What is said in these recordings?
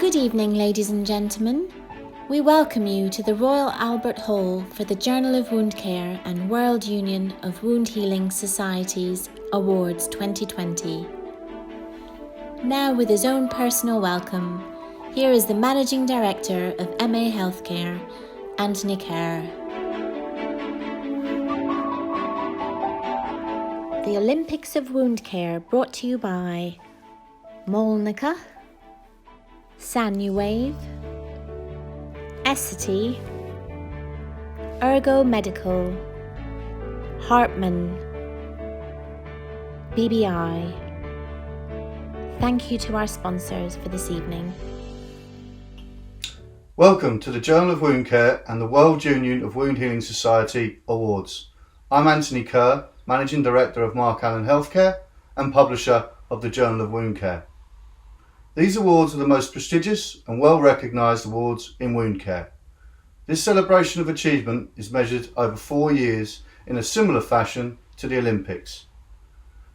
Good evening, ladies and gentlemen. We welcome you to the Royal Albert Hall for the Journal of Wound Care and World Union of Wound Healing Societies Awards 2020. Now, with his own personal welcome, here is the Managing Director of MA Healthcare, Anthony Kerr. The Olympics of Wound Care brought to you by Molnica, Sanuwave, Essity, Ergo Medical, Hartman, BBI. Thank you to our sponsors for this evening. Welcome to the Journal of Wound Care and the World Union of Wound Healing Society Awards. I'm Anthony Kerr, Managing Director of Mark Allen Healthcare and publisher of the Journal of Wound Care. These awards are the most prestigious and well recognised awards in wound care. This celebration of achievement is measured over 4 years in a similar fashion to the Olympics.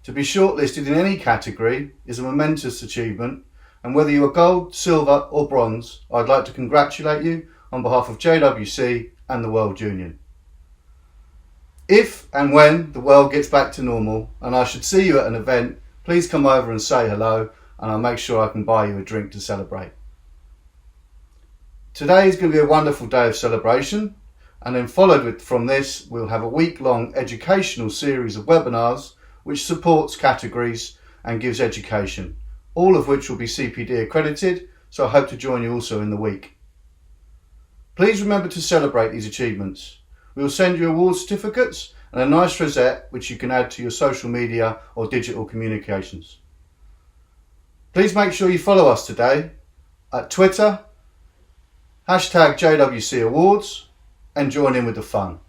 To be shortlisted in any category is a momentous achievement, and whether you are gold, silver or bronze, I'd like to congratulate you on behalf of JWC and the World Union. If and when the world gets back to normal and I should see you at an event, please come over and say hello, and I'll make sure I can buy you a drink to celebrate. Today is going to be a wonderful day of celebration, and then followed from this we'll have a week-long educational series of webinars which supports categories and gives education, all of which will be CPD accredited, so I hope to join you also in the week. Please remember to celebrate these achievements. We will send you award certificates and a nice rosette which you can add to your social media or digital communications. Please make sure you follow us today at Twitter, #JWC Awards, and join in with the fun.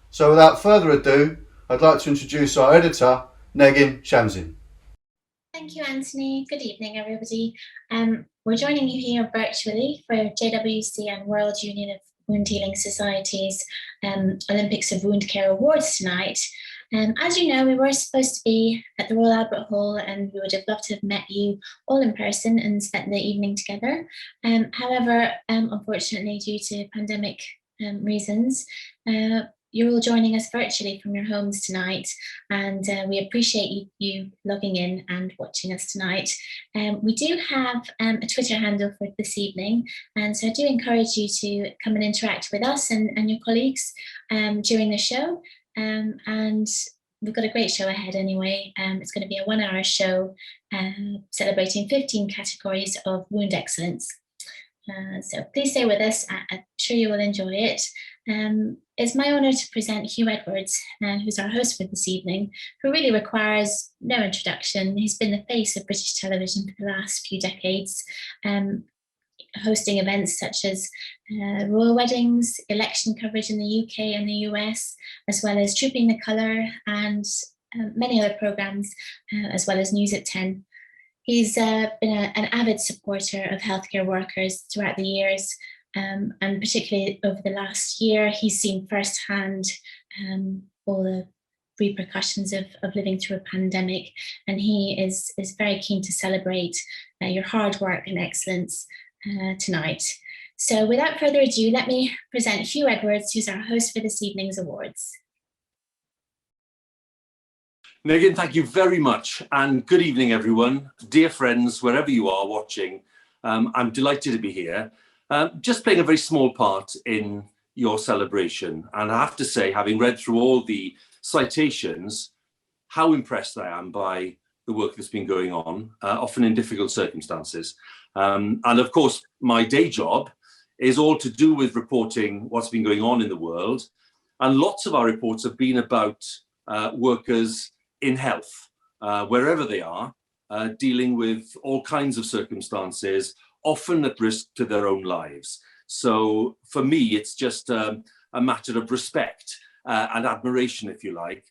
So without further ado, I'd like to introduce our editor, Negin Shamsin. Thank you, Anthony. Good evening, everybody. We're joining you here virtually for JWC and World Union of Wound Healing Societies Olympics of Wound Care Awards tonight. As you know, we were supposed to be at the Royal Albert Hall, and we would have loved to have met you all in person and spent the evening together. However, unfortunately, due to pandemic reasons, you're all joining us virtually from your homes tonight, and we appreciate you logging in and watching us tonight. We do have a Twitter handle for this evening, and so I do encourage you to come and interact with us and your colleagues during the show. And we've got a great show ahead anyway. It's going to be a 1-hour show celebrating 15 categories of wound excellence. So please stay with us. I'm sure you will enjoy it. It's my honour to present Hugh Edwards, who's our host for this evening, who really requires no introduction. He's been the face of British television for the last few decades, hosting events such as royal weddings, election coverage in the UK and the US, as well as Trooping the Colour and many other programmes, as well as News at 10. He's been an avid supporter of healthcare workers throughout the years, and particularly over the last year, he's seen firsthand all the repercussions of living through a pandemic, and he is very keen to celebrate your hard work and excellence tonight. So without further ado, let me present Hugh Edwards, who's our host for this evening's awards. Megan, thank you very much, and good evening, everyone. Dear friends, wherever you are watching, I'm delighted to be here, just playing a very small part in your celebration. And I have to say, having read through all the citations, how impressed I am by the work that's been going on, often in difficult circumstances. And of course, my day job is all to do with reporting what's been going on in the world. And lots of our reports have been about workers in health, wherever they are, dealing with all kinds of circumstances, often at risk to their own lives. So for me, it's just a matter of respect and admiration, if you like,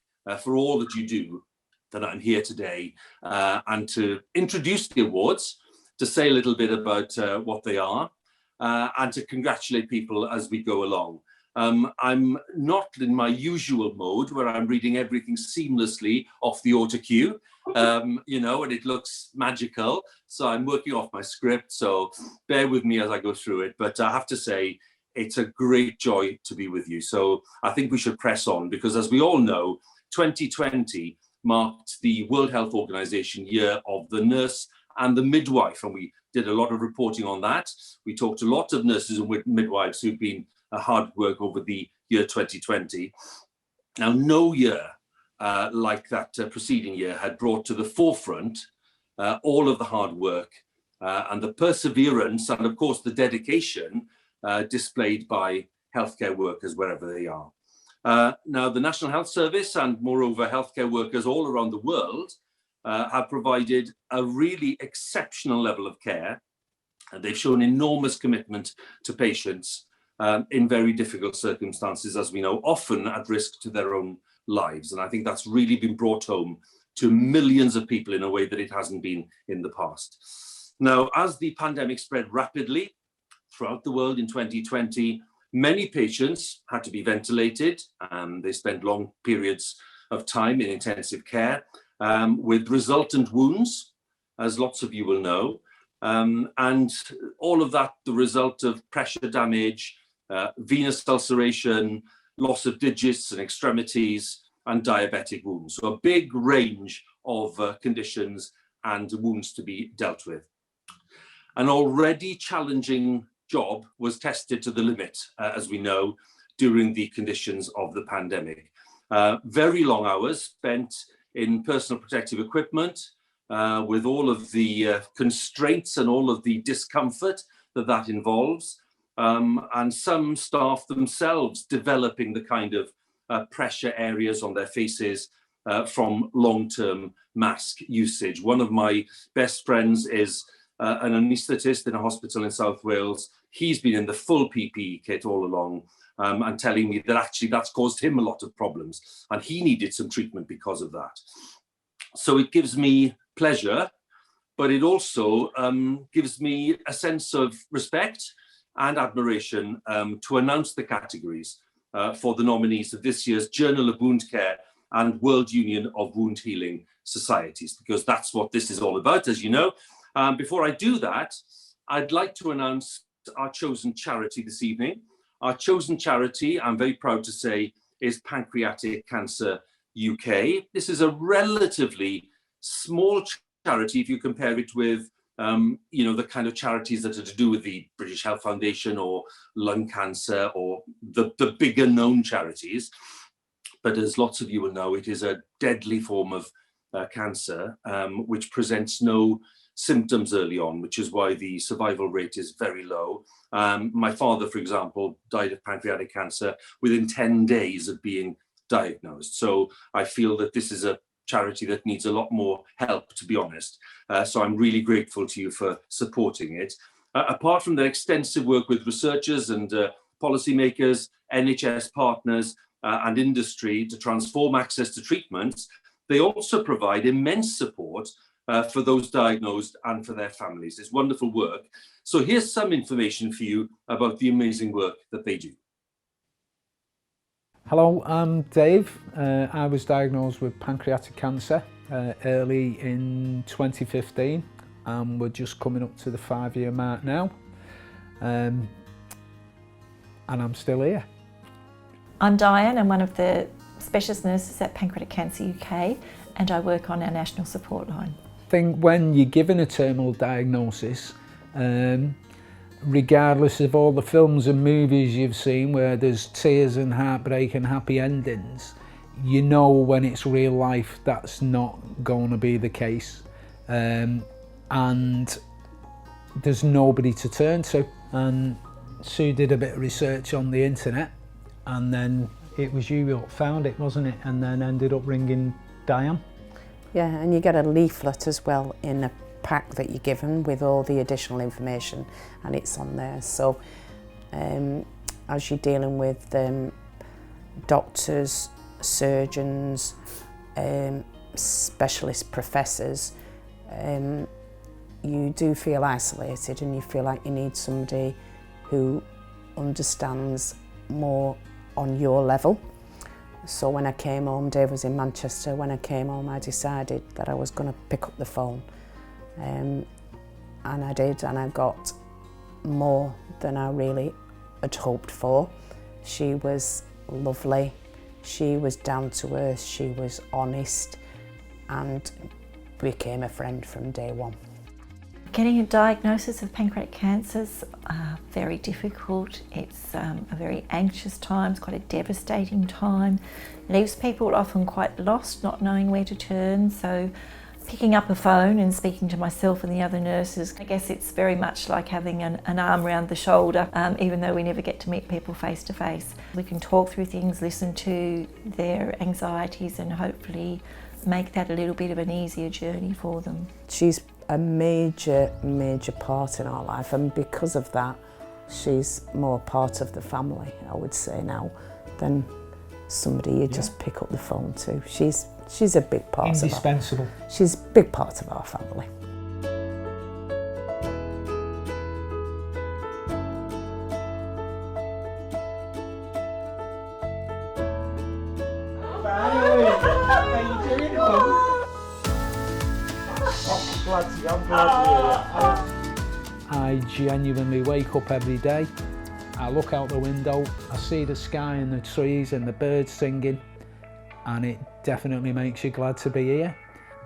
for all that you do, that I'm here today, and to introduce the awards, to say a little bit about what they are, and to congratulate people as we go along. I'm not in my usual mode where I'm reading everything seamlessly off the auto cue, and it looks magical. So I'm working off my script, so bear with me as I go through it. But I have to say, it's a great joy to be with you. So I think we should press on, because as we all know, 2020 marked the World Health Organization year of the nurse and the midwife, and we did a lot of reporting on that. We talked to lots of nurses and midwives who've been hard work over the year 2020. Now, no year like that preceding year had brought to the forefront all of the hard work and the perseverance and, of course, the dedication displayed by healthcare workers wherever they are. Now, the National Health Service and, moreover, healthcare workers all around the world have provided a really exceptional level of care, and they've shown enormous commitment to patients in very difficult circumstances, as we know, often at risk to their own lives. And I think that's really been brought home to millions of people in a way that it hasn't been in the past. Now, as the pandemic spread rapidly throughout the world in 2020, many patients had to be ventilated. They spent long periods of time in intensive care with resultant wounds, as lots of you will know. And all of that, the result of pressure damage, venous ulceration, loss of digits and extremities, and diabetic wounds. So a big range of conditions and wounds to be dealt with. An already challenging job was tested to the limit, as we know, during the conditions of the pandemic. Very long hours spent in personal protective equipment, with all of the constraints and all of the discomfort that involves, and some staff themselves developing the kind of pressure areas on their faces from long-term mask usage. One of my best friends is an anaesthetist in a hospital in South Wales. He's been in the full PPE kit all along, and telling me that actually that's caused him a lot of problems, and he needed some treatment because of that. So it gives me pleasure, but it also gives me a sense of respect and admiration to announce the categories for the nominees of this year's Journal of Wound Care and World Union of Wound Healing Societies, because that's what this is all about, as you know. Before I do that, I'd like to announce our chosen charity this evening. Our chosen charity, I'm very proud to say, is Pancreatic Cancer UK. This is a relatively small charity if you compare it with the kind of charities that are to do with the British Health Foundation or lung cancer or the bigger known charities. But as lots of you will know, it is a deadly form of cancer, which presents no symptoms early on, which is why the survival rate is very low. My father, for example, died of pancreatic cancer within 10 days of being diagnosed. So I feel that this is a charity that needs a lot more help, to be honest. So I'm really grateful to you for supporting it. Apart from their extensive work with researchers and policymakers, NHS partners and industry to transform access to treatments, they also provide immense support for those diagnosed and for their families. It's wonderful work. So here's some information for you about the amazing work that they do. Hello, I'm Dave. I was diagnosed with pancreatic cancer early in 2015, and we're just coming up to the 5-year mark now, and I'm still here. I'm Diane. I'm one of the specialist nurses at Pancreatic Cancer UK, and I work on our national support line. I think when you're given a terminal diagnosis, regardless of all the films and movies you've seen where there's tears and heartbreak and happy endings, you know when it's real life that's not going to be the case, and there's nobody to turn to. And Sue did a bit of research on the internet, and then it was you that found it, wasn't it? And then ended up ringing Diane. Yeah, and you get a leaflet as well in a pack that you're given with all the additional information, and it's on there. So as you're dealing with doctors, surgeons, specialist professors, you do feel isolated, and you feel like you need somebody who understands more on your level. So when I came home, Dave was in Manchester, when I came home I decided that I was going to pick up the phone. And I did, and I got more than I really had hoped for. She was lovely, she was down to earth, she was honest, and became a friend from day one. Getting a diagnosis of pancreatic cancer is very difficult. It's a very anxious time, it's quite a devastating time. It leaves people often quite lost, not knowing where to turn. So picking up a phone and speaking to myself and the other nurses, I guess it's very much like having an arm around the shoulder, even though we never get to meet people face to face. We can talk through things, listen to their anxieties, and hopefully make that a little bit of an easier journey for them. She's a major part in our life, and because of that she's more part of the family, I would say now, than somebody you just pick up the phone to. She's a big part of indispensable. She's a big part of our family. I genuinely wake up every day, I look out the window, I see the sky and the trees and the birds singing, and it definitely makes you glad to be here.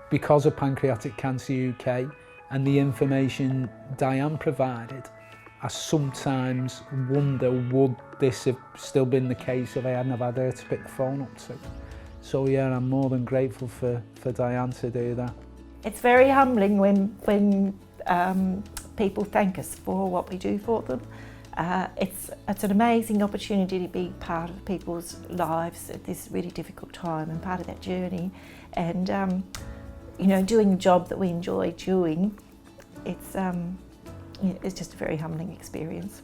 Because of Pancreatic Cancer UK and the information Diane provided, I sometimes wonder, would this have still been the case if I hadn't have had her to pick the phone up to? So yeah, I'm more than grateful for Diane to do that. It's very humbling when people thank us for what we do for them. It's an amazing opportunity to be part of people's lives at this really difficult time and part of that journey. And you know, doing a job that we enjoy doing, it's just a very humbling experience.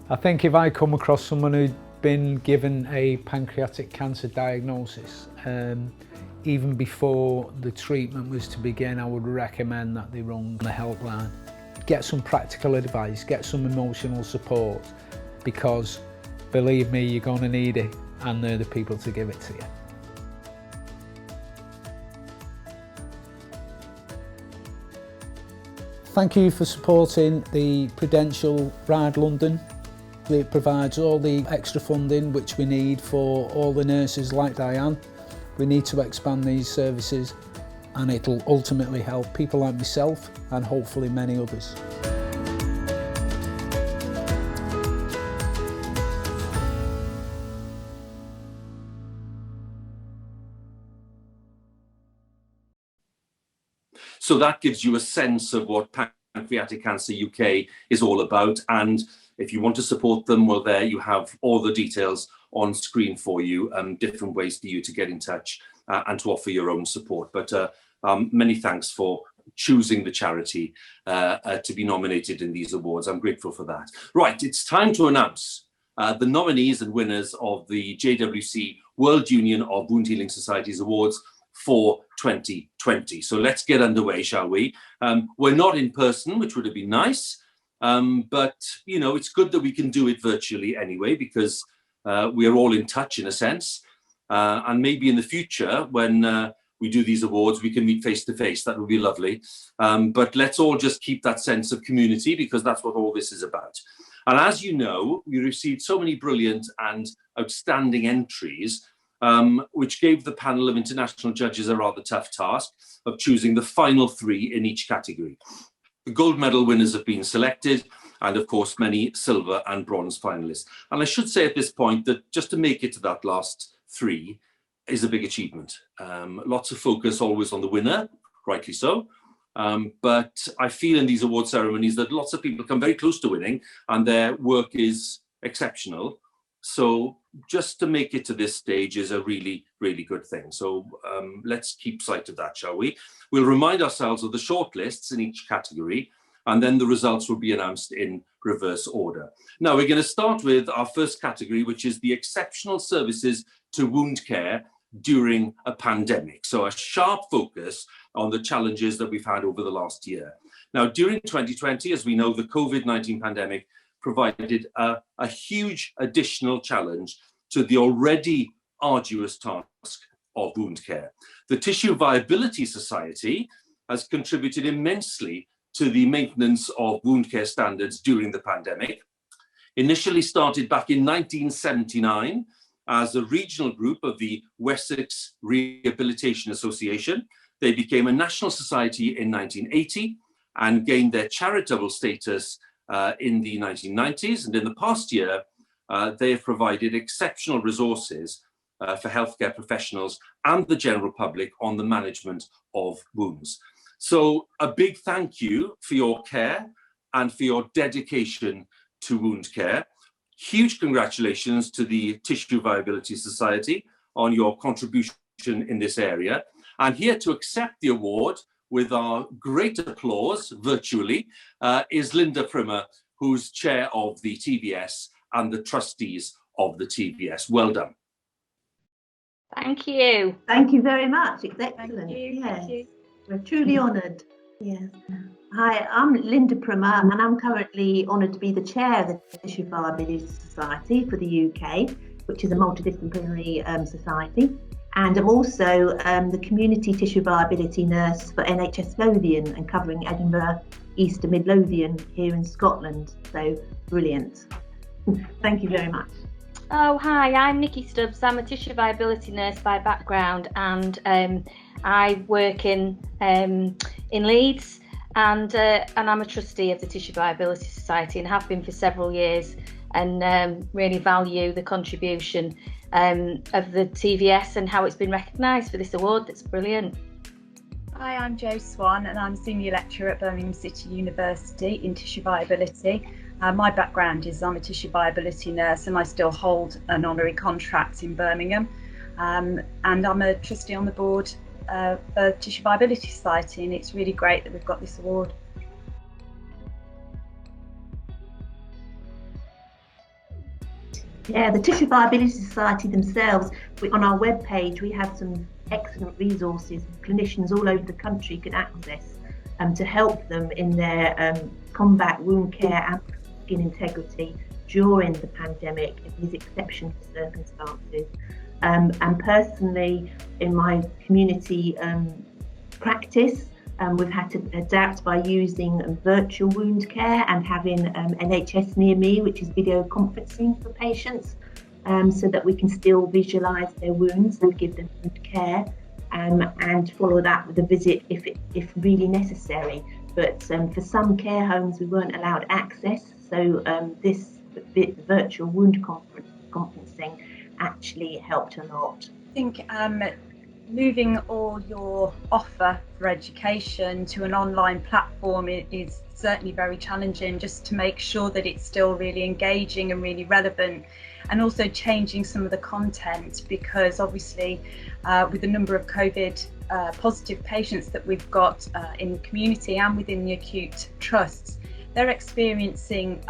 I think if I come across someone who'd been given a pancreatic cancer diagnosis, even before the treatment was to begin, I would recommend that they run the helpline. Get some practical advice, get some emotional support, because believe me, you're going to need it, and they're the people to give it to you. Thank you for supporting the Prudential Ride London. It provides all the extra funding which we need for all the nurses like Diane. We need to expand these services, and it'll ultimately help people like myself and hopefully many others. So that gives you a sense of what Pancreatic Cancer UK is all about. And if you want to support them, well, there you have all the details on screen for you, and different ways for you to get in touch and to offer your own support. But many thanks for choosing the charity to be nominated in these awards. I'm grateful for that. Right, it's time to announce the nominees and winners of the JWC World Union of Wound Healing Societies Awards for 2020. So let's get underway, shall we? We're not in person, which would have been nice, but you know, it's good that we can do it virtually anyway, because we are all in touch in a sense, and maybe in the future when we do these awards we can meet face to face. That would be lovely, but let's all just keep that sense of community, because that's what all this is about. And as you know, we received so many brilliant and outstanding entries, which gave the panel of international judges a rather tough task of choosing the final 3 in each category. The gold medal winners have been selected, and of course many silver and bronze finalists. And I should say at this point that just to make it to that last 3 is a big achievement. Lots of focus always on the winner, rightly so. But I feel in these award ceremonies that lots of people come very close to winning and their work is exceptional. So just to make it to this stage is a really, really good thing. So let's keep sight of that, shall we? We'll remind ourselves of the shortlists in each category, and then the results will be announced in reverse order. Now we're going to start with our first category, which is the exceptional services to wound care during a pandemic. So a sharp focus on the challenges that we've had over the last year. Now, during 2020, as we know, the COVID-19 pandemic provided a huge additional challenge to the already arduous task of wound care. The Tissue Viability Society has contributed immensely to the maintenance of wound care standards during the pandemic. Initially started back in 1979 as a regional group of the Wessex Rehabilitation Association, they became a national society in 1980 and gained their charitable status in the 1990s. And in the past year, they have provided exceptional resources for healthcare professionals and the general public on the management of wounds. So a big thank you for your care and for your dedication to wound care. Huge congratulations to the Tissue Viability Society on your contribution in this area. And here to accept the award with our great applause virtually is Linda Primmer, who's chair of the TVS and the trustees of the TVS. Well done. Thank you. Thank you very much. It's excellent. Thank you. Yes. Thank you. We're truly honoured. Yes. Hi, I'm Linda Primmer, and I'm currently honoured to be the chair of the Tissue Viability Society for the UK, which is a multidisciplinary society. And I'm also the community tissue viability nurse for NHS Lothian and covering Edinburgh, East and Mid Lothian here in Scotland. So brilliant. Thank you very much. Oh, hi, I'm Nikki Stubbs. I'm a tissue viability nurse by background, and I work in Leeds, and I'm a trustee of the Tissue Viability Society and have been for several years, and really value the contribution of the TVS and how it's been recognised for this award. That's brilliant. Hi, I'm Jo Swan, and I'm Senior Lecturer at Birmingham City University in Tissue Viability. My background is I'm a tissue viability nurse, and I still hold an honorary contract in Birmingham. And I'm a trustee on the board of Tissue Viability Society, and it's really great that we've got this award. Yeah, the Tissue Viability Society themselves, on our webpage, we have some excellent resources clinicians all over the country can access to help them in their combat wound care and skin integrity during the pandemic in these exceptional circumstances. And personally, in my community practice, we've had to adapt by using virtual wound care and having NHS near me, which is video conferencing for patients, so that we can still visualise their wounds and give them wound care, and follow that with a visit if really necessary. But for some care homes, we weren't allowed access, so this virtual wound conferencing actually helped a lot. I think moving all your offer for education to an online platform is certainly very challenging, just to make sure that it's still really engaging and really relevant, and also changing some of the content, because obviously with the number of COVID positive patients that we've got in the community and within the acute trusts, they're experiencing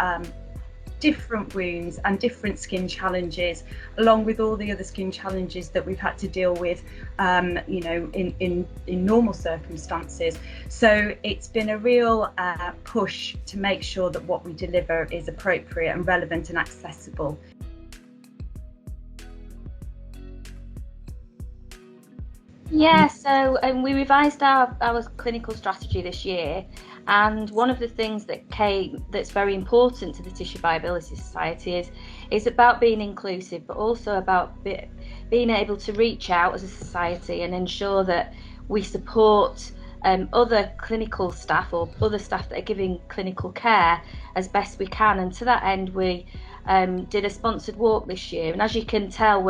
different wounds and different skin challenges, along with all the other skin challenges that we've had to deal with, you know, in normal circumstances. So it's been a real push to make sure that what we deliver is appropriate and relevant and accessible. Yeah, so we revised our clinical strategy this year, and one of the things that's very important to the Tissue Viability Society is about being inclusive, but also about being able to reach out as a society and ensure that we support other clinical staff or other staff that are giving clinical care as best we can. And to that end, we did a sponsored walk this year, and as you can tell,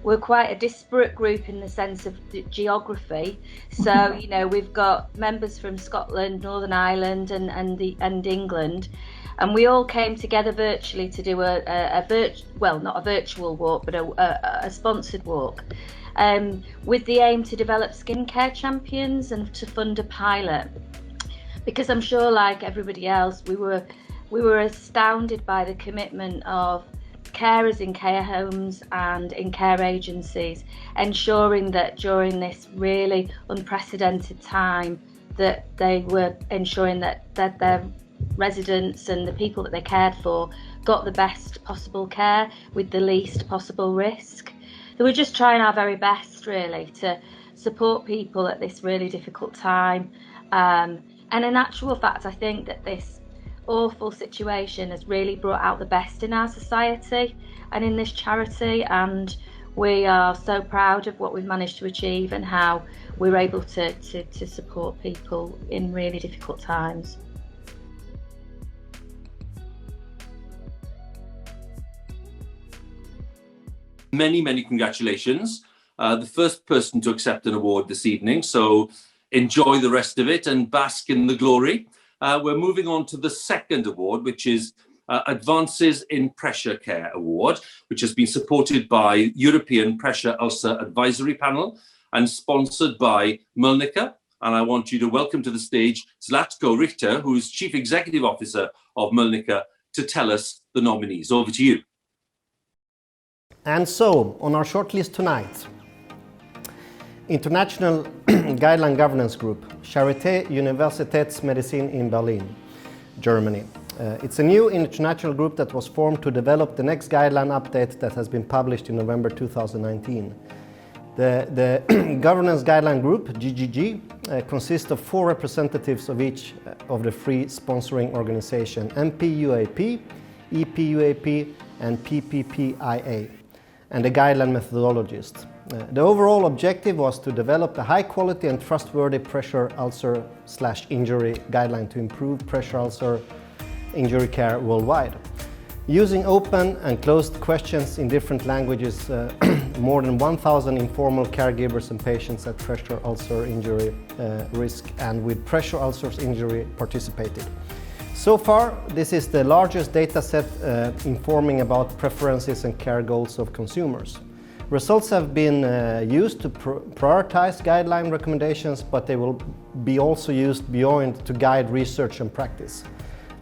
we're quite a disparate group in the sense of the geography. So, you know, we've got members from Scotland, Northern Ireland and England, and we all came together virtually to do not a virtual walk, but a sponsored walk, with the aim to develop skincare champions and to fund a pilot. Because I'm sure, like everybody else, we were astounded by the commitment of carers in care homes and in care agencies, ensuring that during this really unprecedented time that they were ensuring that their residents and the people that they cared for got the best possible care with the least possible risk. So we're just trying our very best really to support people at this really difficult time. And in actual fact, I think that this awful situation has really brought out the best in our society and in this charity, and we are so proud of what we've managed to achieve and how we're able to support people in really difficult times. Many congratulations. The first person to accept an award this evening, so enjoy the rest of it and bask in the glory. We're moving on to the second award, which is Advances in Pressure Care Award, which has been supported by European Pressure Ulcer Advisory Panel and sponsored by Mölnlycke. And I want you to welcome to the stage Zlatko Richter, who is Chief Executive Officer of Mölnlycke, to tell us the nominees. Over to you. And so, on our shortlist tonight, International Guideline Governance Group, Charité Universitätsmedizin in Berlin, Germany. It's a new international group that was formed to develop the next guideline update that has been published in November 2019. The Governance Guideline Group, GGG, consists of 4 representatives of each of the 3 sponsoring organizations, MPUAP, EPUAP and PPPIA, and a guideline methodologist. The overall objective was to develop a high quality and trustworthy pressure ulcer/injury guideline to improve pressure ulcer injury care worldwide. Using open and closed questions in different languages, more than 1,000 informal caregivers and patients at pressure ulcer injury risk and with pressure ulcers injury participated. So far, this is the largest data set informing about preferences and care goals of consumers. Results have been used to prioritize guideline recommendations, but they will be also used beyond to guide research and practice.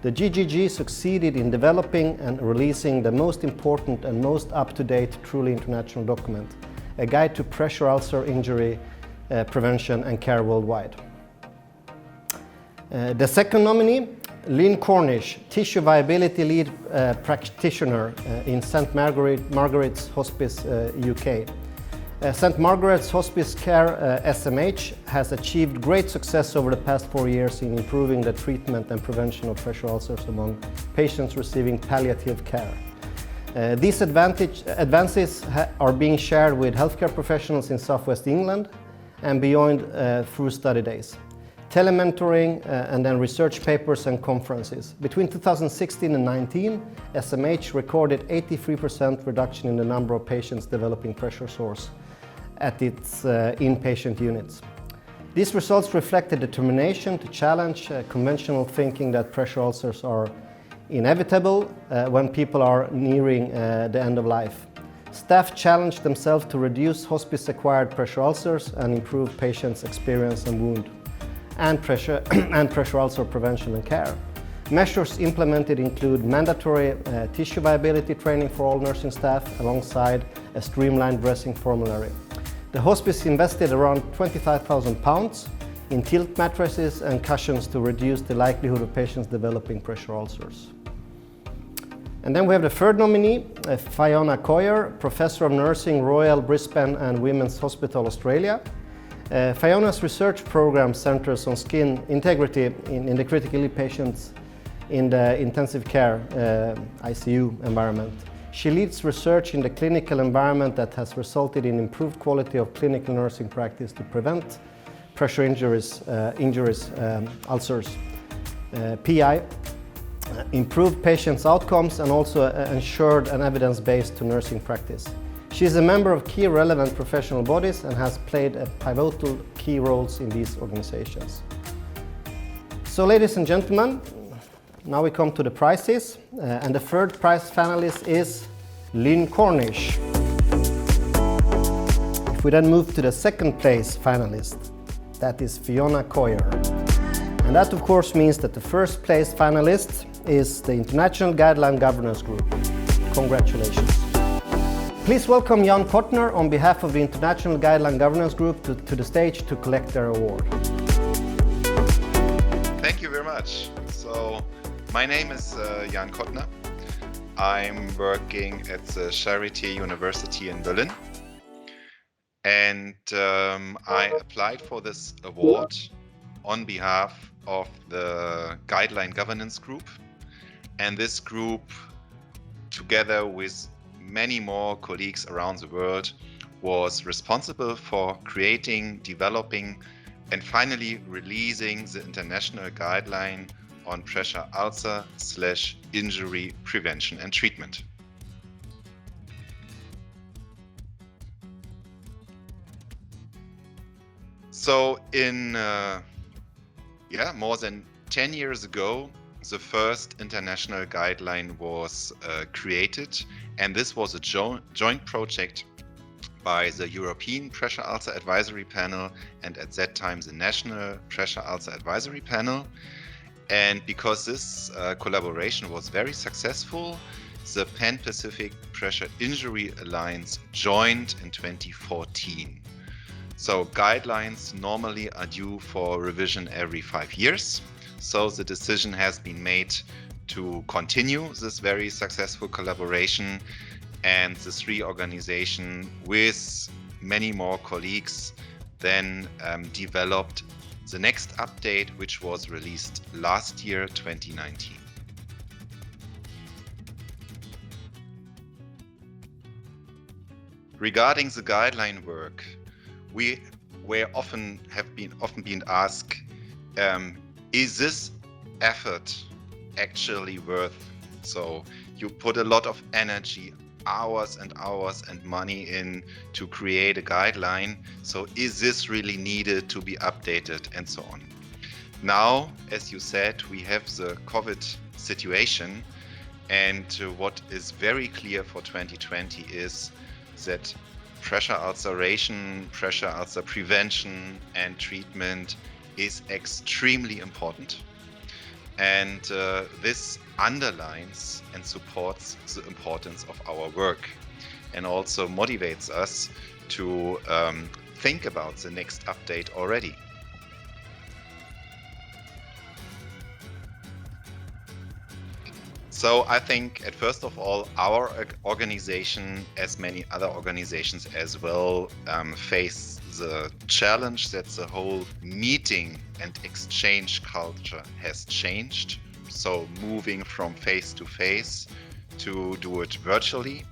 The GGG succeeded in developing and releasing the most important and most up-to-date truly international document, a guide to pressure ulcer injury prevention and care worldwide. The second nominee, Lynn Cornish, Tissue Viability Lead Practitioner in St. Margaret's Hospice, UK. St. Margaret's Hospice Care SMH has achieved great success over the past 4 years in improving the treatment and prevention of pressure ulcers among patients receiving palliative care. These advances are being shared with healthcare professionals in Southwest England and beyond through study days, telementoring and then research papers and conferences. Between 2016 and 2019, SMH recorded 83% reduction in the number of patients developing pressure sores at its inpatient units. These results reflect a determination to challenge conventional thinking that pressure ulcers are inevitable when people are nearing the end of life. Staff challenged themselves to reduce hospice-acquired pressure ulcers and improve patients' experience and wound and pressure ulcer prevention and care. Measures implemented include mandatory tissue viability training for all nursing staff alongside a streamlined dressing formulary. The hospice invested around £25,000 in tilt mattresses and cushions to reduce the likelihood of patients developing pressure ulcers. And then we have the third nominee, Fiona Coyer, Professor of Nursing, Royal Brisbane and Women's Hospital, Australia. Fiona's research program centers on skin integrity in the critically ill patients in the intensive care ICU environment. She leads research in the clinical environment that has resulted in improved quality of clinical nursing practice to prevent pressure injuries, ulcers, PI, improved patients' outcomes and also ensured an evidence-based to nursing practice. She is a member of key relevant professional bodies and has played a pivotal key roles in these organizations. So ladies and gentlemen, now we come to the prizes, and the third prize finalist is Lynn Cornish. If we then move to the second place finalist, that is Fiona Coyer. And that of course means that the first place finalist is the International Guideline Governance Group. Congratulations. Please welcome Jan Kortner on behalf of the International Guideline Governance Group to the stage to collect their award. Thank you very much. So My name is Jan Kottner. I'm working at the Charité University in Berlin. And I applied for this award on behalf of the Guideline Governance Group. And this group, together with many more colleagues around the world, was responsible for creating, developing, and finally releasing the international guideline on pressure ulcer/injury prevention and treatment. So in more than 10 years ago, the first international guideline was created, and this was a joint project by the European Pressure Ulcer Advisory Panel and at that time the National Pressure Ulcer Advisory Panel. And because this collaboration was very successful, the Pan-Pacific Pressure Injury Alliance joined in 2014. So guidelines normally are due for revision every 5 years. So the decision has been made to continue this very successful collaboration, and the three organizations with many more colleagues then developed the next update, which was released last year, 2019. Regarding the guideline work, we often been asked, is this effort actually worth? So you put a lot of energy, hours and hours and money in to create a guideline. So is this really needed to be updated and so on? Now, as you said, we have the COVID situation, and what is very clear for 2020 is that pressure ulceration, pressure ulcer prevention and treatment is extremely important. And this underlines and supports the importance of our work and also motivates us to think about the next update already. So I think first of all, our organization, as many other organizations as well, face the challenge that the whole meeting and exchange culture has changed. So moving from face to face to do it virtually.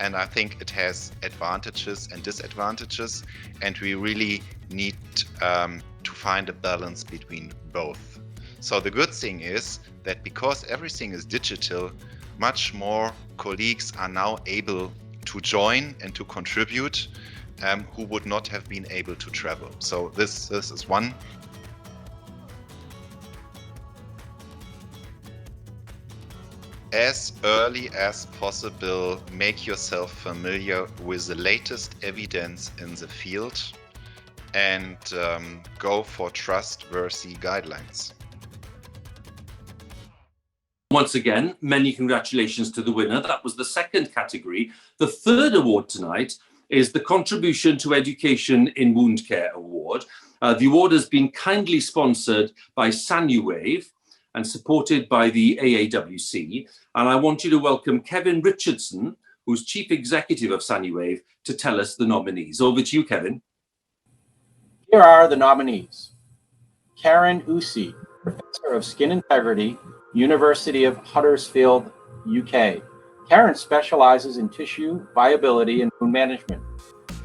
And I think it has advantages and disadvantages, and we really need to find a balance between both. So the good thing is that because everything is digital, much more colleagues are now able to join and to contribute who would not have been able to travel. So this is one. As early as possible, make yourself familiar with the latest evidence in the field and go for trustworthy guidelines. Once again, many congratulations to the winner. That was the second category. The third award tonight is the Contribution to Education in Wound Care Award. The award has been kindly sponsored by SANUWAVE and supported by the AAWC. And I want you to welcome Kevin Richardson, who's Chief Executive of SANUWAVE, to tell us the nominees. Over to you, Kevin. Here are the nominees. Karen Usi, Professor of Skin Integrity, University of Huddersfield, UK. Karen specializes in tissue viability and wound management.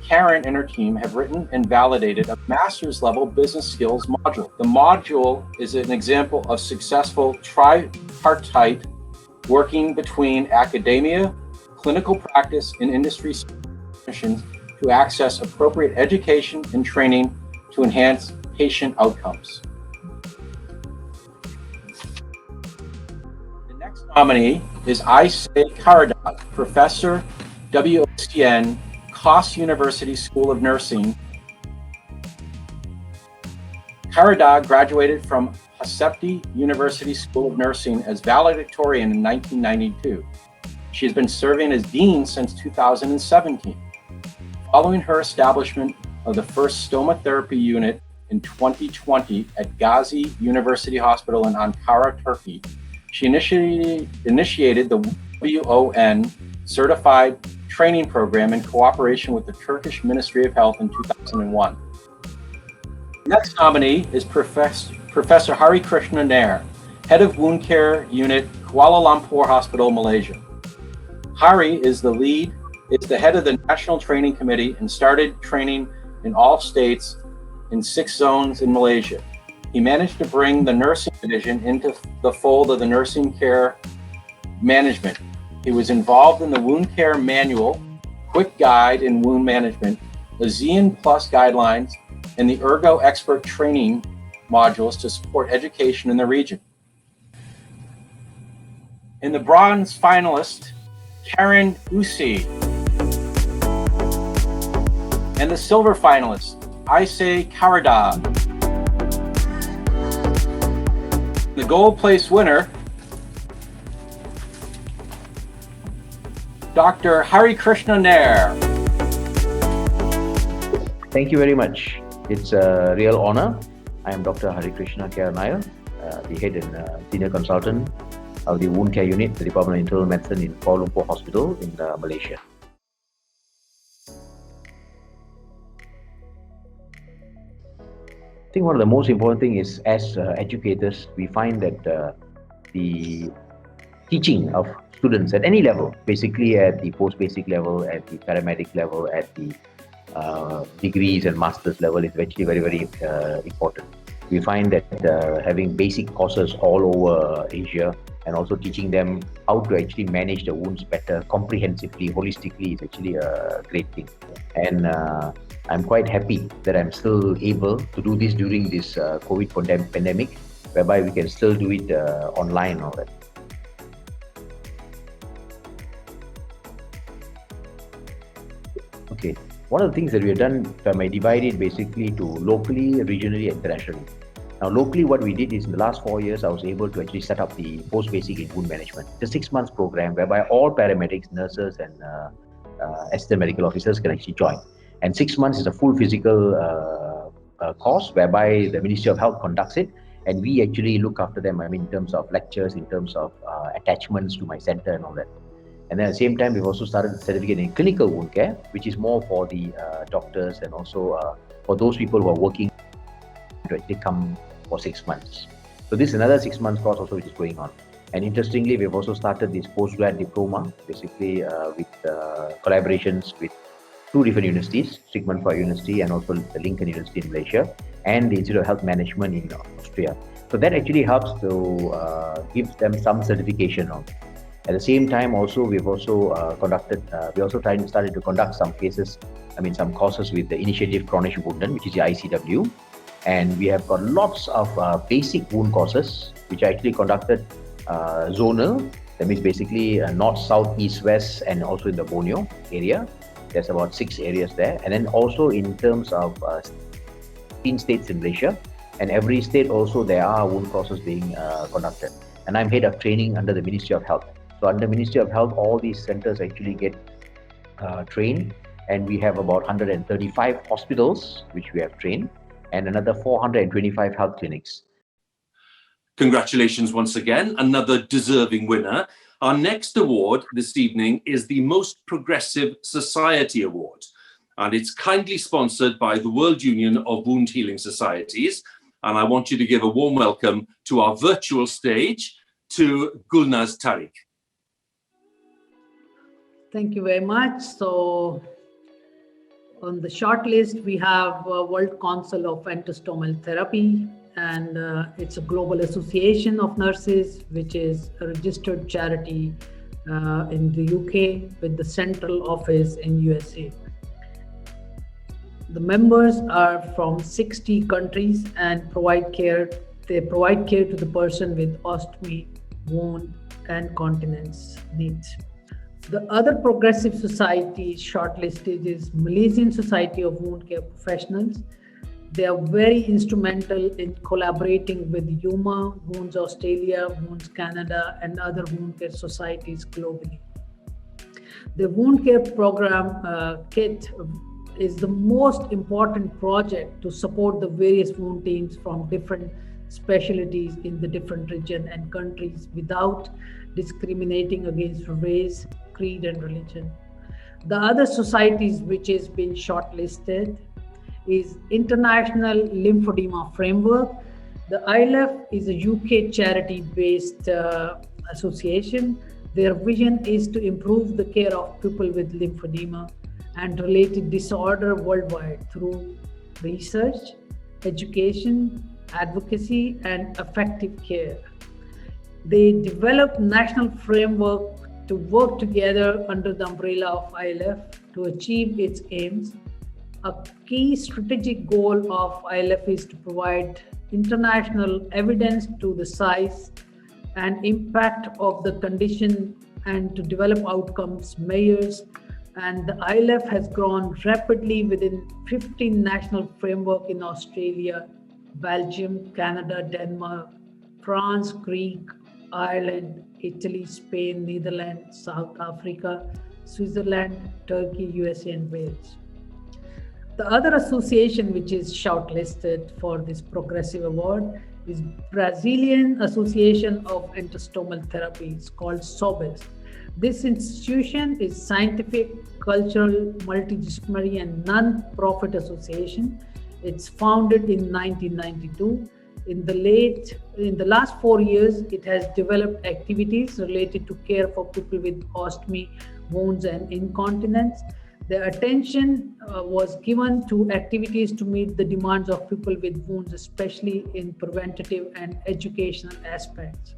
Karen and her team have written and validated a master's level business skills module. The module is an example of successful tripartite working between academia, clinical practice, and industry missions to access appropriate education and training to enhance patient outcomes. The next nominee is Ayseh Karadag, Professor, WOCN, Koç University School of Nursing. Karadag graduated from Hasepti University School of Nursing as valedictorian in 1992. She has been serving as dean since 2017. Following her establishment of the first stoma therapy unit in 2020 at Gazi University Hospital in Ankara, Turkey, She initiated the WUWHS certified training program in cooperation with the Turkish Ministry of Health in 2001. Next nominee is Professor Hari Krishna Nair, Head of Wound Care Unit, Kuala Lumpur Hospital, Malaysia. Hari is the head of the National Training Committee and started training in all states in 6 zones in Malaysia. He managed to bring the nursing division into the fold of the nursing care management. He was involved in the Wound Care Manual, Quick Guide in Wound Management, the Zeon Plus guidelines, and the Ergo Expert training modules to support education in the region. In the bronze finalist, Karen Usi. And the silver finalist, Aise Karadad. The gold place winner, Dr. Hari Krishna Nair. Thank you very much. It's a real honor. I am Dr. Hari Krishna Nair, the head and senior consultant of the Wound Care Unit, the Department of Internal Medicine in Kuala Lumpur Hospital in Malaysia. I think one of the most important things is, as educators, we find that the teaching of students at any level, basically at the post-basic level, at the paramedic level, at the degrees and masters level, is actually very, very important. We find that having basic courses all over Asia and also teaching them how to actually manage the wounds better, comprehensively, holistically, is actually a great thing. And I'm quite happy that I'm still able to do this during this COVID pandemic, whereby we can still do it online and all that. Okay, one of the things that we have done, I might divide it basically to locally, regionally, and internationally. Now, locally, what we did is in the last 4 years, I was able to actually set up the post-basic in wound management. It's a 6-month program whereby all paramedics, nurses, and assistant medical officers can actually join. And 6 months is a full physical course whereby the Ministry of Health conducts it, and we actually look after them. I mean, in terms of lectures, in terms of attachments to my center and all that. And then at the same time, we've also started the certificate in clinical wound care, which is more for the doctors and also for those people who are working to actually come for 6 months. So this is another 6 months course also which is going on. And interestingly, we've also started this postgrad diploma, basically with collaborations with 2 different universities, Sigmund Freud University and also the Lincoln University in Malaysia and the Institute of Health Management in Austria. So that actually helps to give them some certification on. At the same time, also we've also started to conduct some cases, some courses with the Initiative Chronisch Wunden, which is the ICW, and we have got lots of basic wound courses, which are actually conducted zonal. That means basically north, south, east, west, and also in the Borneo area. There's about 6 areas there, and then also in terms of 16 states in Malaysia, and every state also there are wound courses being conducted. And I'm head of training under the Ministry of Health. So under Ministry of Health, all these centers actually get trained, and we have about 135 hospitals which we have trained, and another 425 health clinics. Congratulations once again, another deserving winner. Our next award this evening is the Most Progressive Society Award, and it's kindly sponsored by the World Union of Wound Healing Societies. And I want you to give a warm welcome to our virtual stage to Gulnaz Tariq. Thank you very much. So on the short list, we have World Council of Endostomal Therapy, and it's a global association of nurses, which is a registered charity in the UK with the central office in USA. The members are from 60 countries and provide care. They provide care to the person with ostomy, wound, and continence needs. The other progressive society shortlisted is Malaysian Society of Wound Care Professionals. They are very instrumental in collaborating with WUWHS, Wounds Australia, Wounds Canada, and other wound care societies globally. The wound care program kit is the most important project to support the various wound teams from different specialties in the different region and countries without discriminating against race, creed, and religion. The other societies which has been shortlisted is International Lymphedema Framework. The ILF is a UK charity-based association. Their vision is to improve the care of people with lymphedema and related disorder worldwide through research, education, advocacy, and effective care. They developed national framework to work together under the umbrella of ILF to achieve its aims. A key strategic goal of ILF is to provide international evidence to the size and impact of the condition and to develop outcomes measures. And the ILF has grown rapidly within 15 national framework in Australia, Belgium, Canada, Denmark, France, Greek, Ireland, Italy, Spain, Netherlands, South Africa, Switzerland, Turkey, USA, and Wales. The other association which is shortlisted for this progressive award is Brazilian Association of Endostomal Therapies, called WUWHS. This institution is scientific, cultural, multidisciplinary, and non-profit association. It's founded in 1992. In the last 4 years, it has developed activities related to care for people with ostomy, wounds, and incontinence. The attention was given to activities to meet the demands of people with wounds, especially in preventative and educational aspects.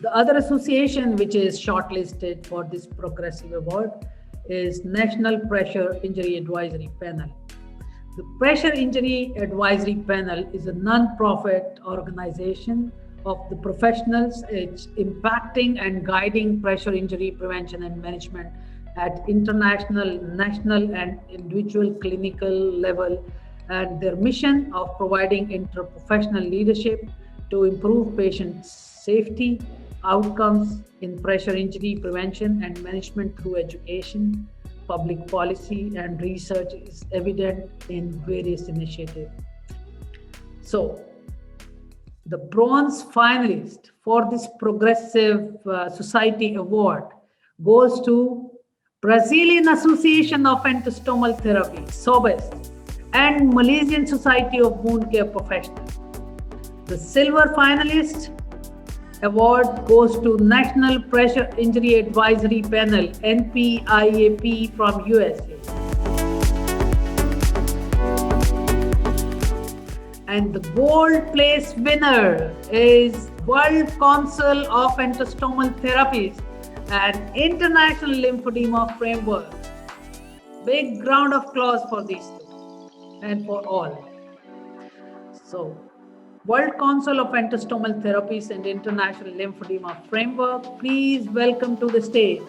The other association which is shortlisted for this progressive award is National Pressure Injury Advisory Panel. The Pressure Injury Advisory Panel is a non-profit organization of the professionals. It's impacting and guiding pressure injury prevention and management at international, national, and individual clinical level, and their mission of providing interprofessional leadership to improve patient safety, outcomes in pressure injury prevention and management through education, public policy, and research is evident in various initiatives. So, the bronze finalist for this Progressive Society Award goes to Brazilian Association of Endostomal Therapy, WUWHS, and Malaysian Society of Wound Care Professionals. The silver finalist award goes to National Pressure Injury Advisory Panel, NPIAP, from USA. And the gold place winner is World Council of Endostomal Therapies and International Lymphedema Framework. Big round of applause for these two and for all. So, World Council of Endostomal Therapies and International Lymphedema Framework, please welcome to the stage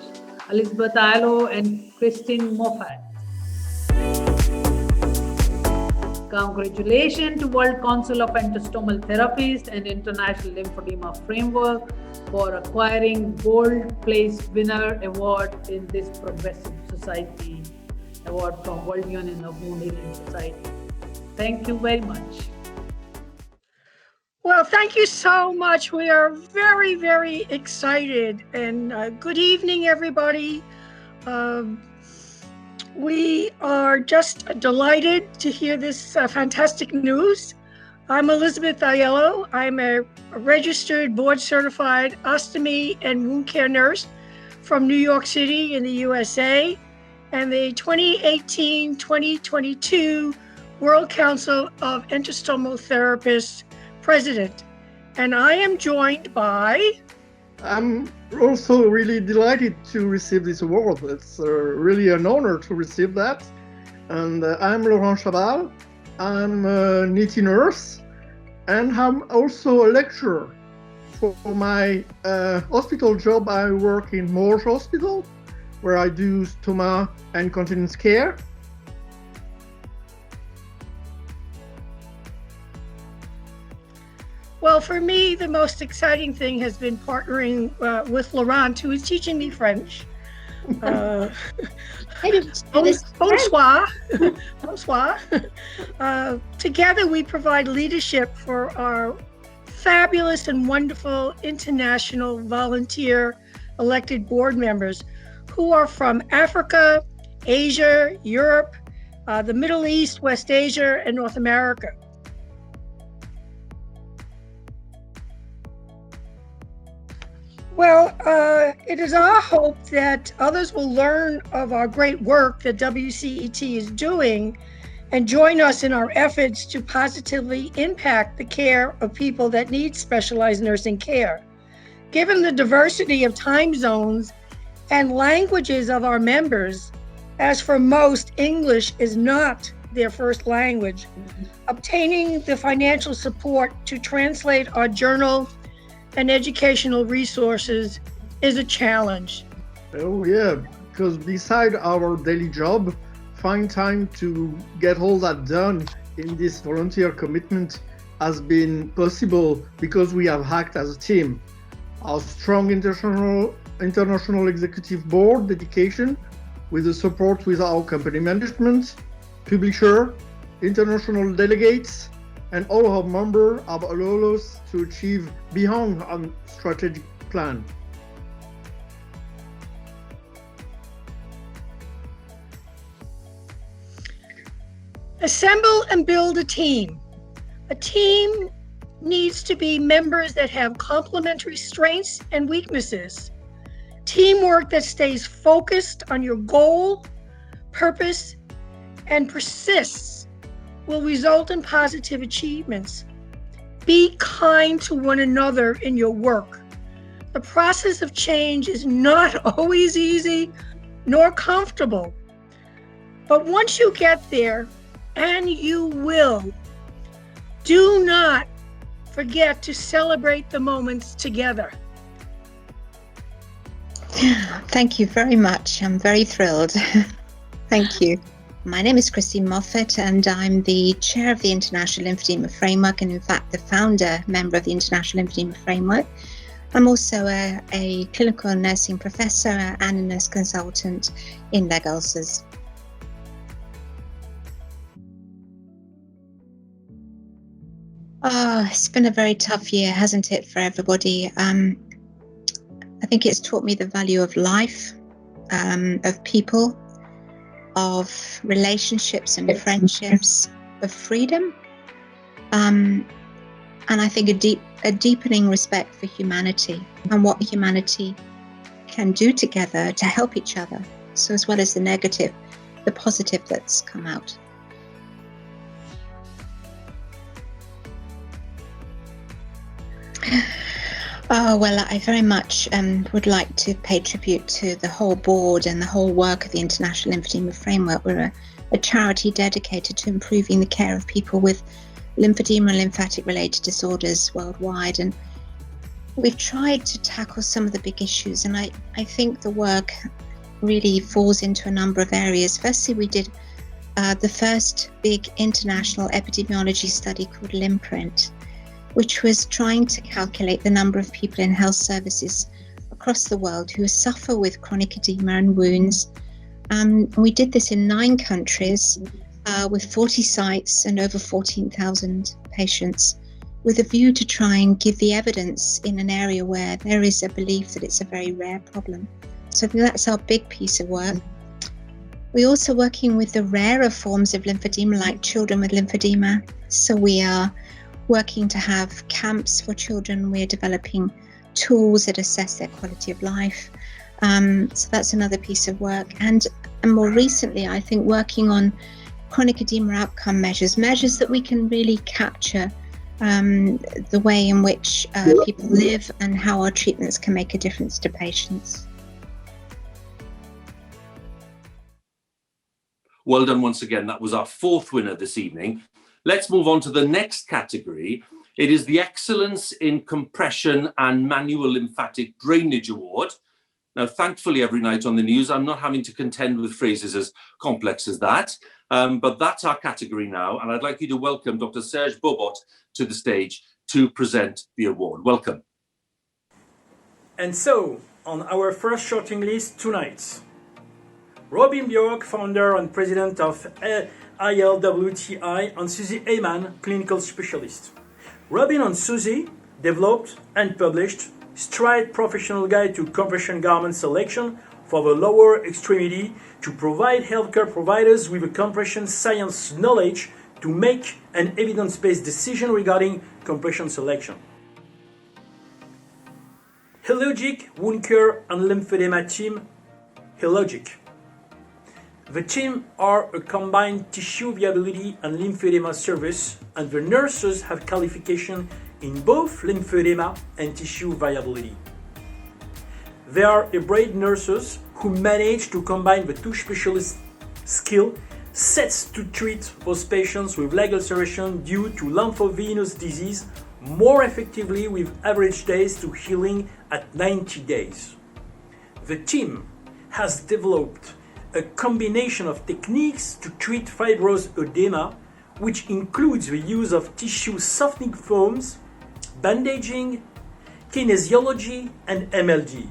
Elizabeth Aiello and Christine Moffat. Congratulations to World Council of Endostomal Therapies and International Lymphedema Framework for acquiring Gold Place Winner Award in this Progressive Society Award from World Union of Wound Healing Society. Thank you very much. Well, thank you so much. We are very, very excited. And good evening, everybody. We are just delighted to hear this fantastic news. I'm Elizabeth Aiello. I'm a registered board-certified ostomy and wound care nurse from New York City in the USA, and the 2018-2022 World Council of Endostomal Therapists President. And I am joined by... I'm also really delighted to receive this award. It's really an honor to receive that. And I'm Laurent Chabal. I'm a NITI nurse, and I'm also a lecturer. For my hospital job, I work in Morges Hospital, where I do stoma and continence care. Well, for me, the most exciting thing has been partnering with Laurent, who is teaching me French. Bonsoir. Bonsoir. Together we provide leadership for our fabulous and wonderful international volunteer elected board members who are from Africa, Asia, Europe, the Middle East, West Asia, and North America. Well, it is our hope that others will learn of our great work that WCET is doing and join us in our efforts to positively impact the care of people that need specialized nursing care. Given the diversity of time zones and languages of our members, as for most, English is not their first language, obtaining the financial support to translate our journal and educational resources is a challenge. Oh yeah, because beside our daily job, find time to get all that done in this volunteer commitment has been possible because we have acted as a team. Our strong international executive board dedication with the support with our company management, publisher, international delegates, and all our members have allowed us to achieve beyond our strategic plan. Assemble and build a team. A team needs to be members that have complementary strengths and weaknesses. Teamwork that stays focused on your goal, purpose, and persists will result in positive achievements. Be kind to one another in your work. The process of change is not always easy nor comfortable, but once you get there, and you will, do not forget to celebrate the moments together. Thank you very much. I'm very thrilled. Thank you. My name is Christine Moffat and I'm the chair of the International Lymphedema Framework and in fact the founder member of the International Lymphedema Framework. I'm also a clinical nursing professor and a nurse consultant in leg ulcers. It's been a very tough year, hasn't it, for everybody? I think it's taught me the value of life, of people, of relationships and friendships, of freedom, and I think a deepening respect for humanity and what humanity can do together to help each other. So as well as the negative, the positive that's come out. Oh, well, I very much would like to pay tribute to the whole board and the whole work of the International Lymphedema Framework. We're a charity dedicated to improving the care of people with lymphedema and lymphatic-related disorders worldwide. And we've tried to tackle some of the big issues, and I think the work really falls into a number of areas. Firstly, we did the first big international epidemiology study called Lymprint, which was trying to calculate the number of people in health services across the world who suffer with chronic edema and wounds. We did this in 9 countries with 40 sites and over 14,000 patients, with a view to try and give the evidence in an area where there is a belief that it's a very rare problem. So that's our big piece of work. We're also working with the rarer forms of lymphedema, like children with lymphedema. So we are working to have camps for children. We're developing tools that assess their quality of life. So that's another piece of work. And more recently, I think working on chronic edema outcome measures that we can really capture the way in which people live and how our treatments can make a difference to patients. Well done once again. That was our 4th winner this evening. Let's move on to the next category. It is the Excellence in Compression and Manual Lymphatic Drainage Award. Now, thankfully, every night on the news, I'm not having to contend with phrases as complex as that, but that's our category now. And I'd like you to welcome Dr. Serge Bobot to the stage to present the award. Welcome. And so, on our first shorting list tonight, Robin Bjork, founder and president of WUWHS, and Susie Ayman, clinical specialist. Robin and Susie developed and published Stride Professional Guide to Compression Garment Selection for the lower extremity to provide healthcare providers with a compression science knowledge to make an evidence-based decision regarding compression selection. Hologic Wound Care and Lymphedema team. Hologic. The team are a combined tissue viability and lymphedema service, and the nurses have qualification in both lymphedema and tissue viability. They are hybrid nurses who manage to combine the two specialist skill sets to treat those patients with leg ulceration due to lymphovenous disease more effectively with average days to healing at 90 days. The team has developed a combination of techniques to treat fibrous edema, which includes the use of tissue softening foams, bandaging, kinesiology, and MLD.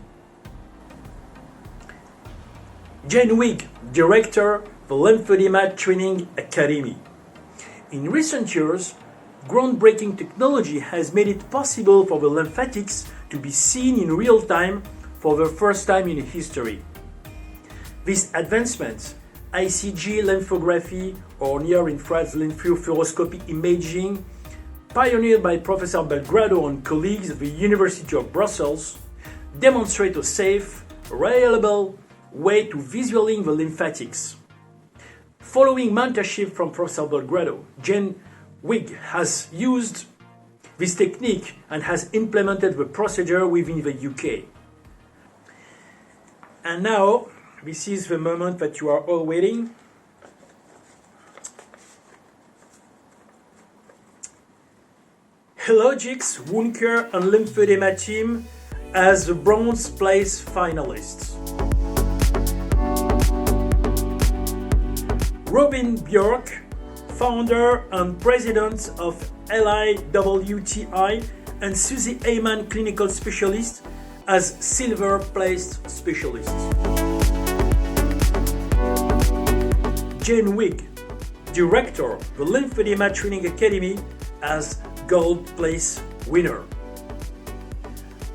Jane Wigg, Director of the Lymphedema Training Academy. In recent years, groundbreaking technology has made it possible for the lymphatics to be seen in real time for the first time in history. These advancements, ICG lymphography or near-infrared lymphofluoroscopy imaging, pioneered by Professor Belgrado and colleagues at the University of Brussels, demonstrate a safe, reliable way to visualizing the lymphatics. Following mentorship from Professor Belgrado, Jane Wigg has used this technique and has implemented the procedure within the UK. And now, this is the moment that you are all waiting. Hologics Wound Care and Lymphedema team as the bronze place finalists. Robin Bjork, founder and president of LIWTI, and Susie Ayman, clinical specialist, as silver placed specialists. Jane Wigg, director of the Lymphedema Training Academy, as gold place winner.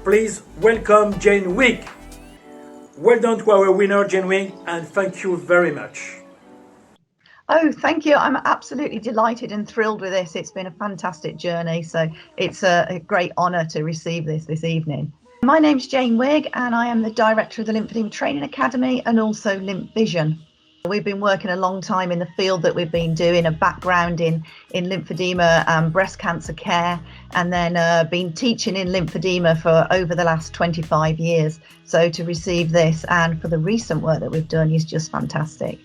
Please welcome Jane Wigg. Well done to our winner, Jane Wigg, and thank you very much. Oh, thank you. I'm absolutely delighted and thrilled with this. It's been a fantastic journey, so it's a great honour to receive this evening. My name's Jane Wigg and I am the director of the Lymphedema Training Academy and also Lymph Vision. We've been working a long time in the field that we've been doing, a background in lymphedema and breast cancer care, and then been teaching in lymphedema for over the last 25 years. So to receive this and for the recent work that we've done is just fantastic.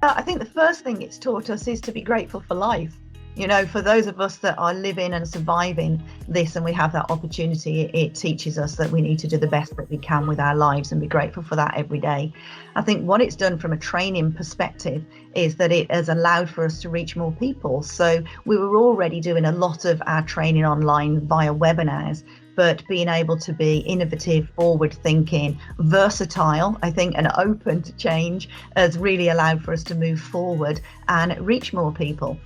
I think the first thing it's taught us is to be grateful for life. You know, for those of us that are living and surviving this and we have that opportunity, it teaches us that we need to do the best that we can with our lives and be grateful for that every day. I think what it's done from a training perspective is that it has allowed for us to reach more people. So we were already doing a lot of our training online via webinars, but being able to be innovative, forward thinking, versatile, I think, and open to change has really allowed for us to move forward and reach more people.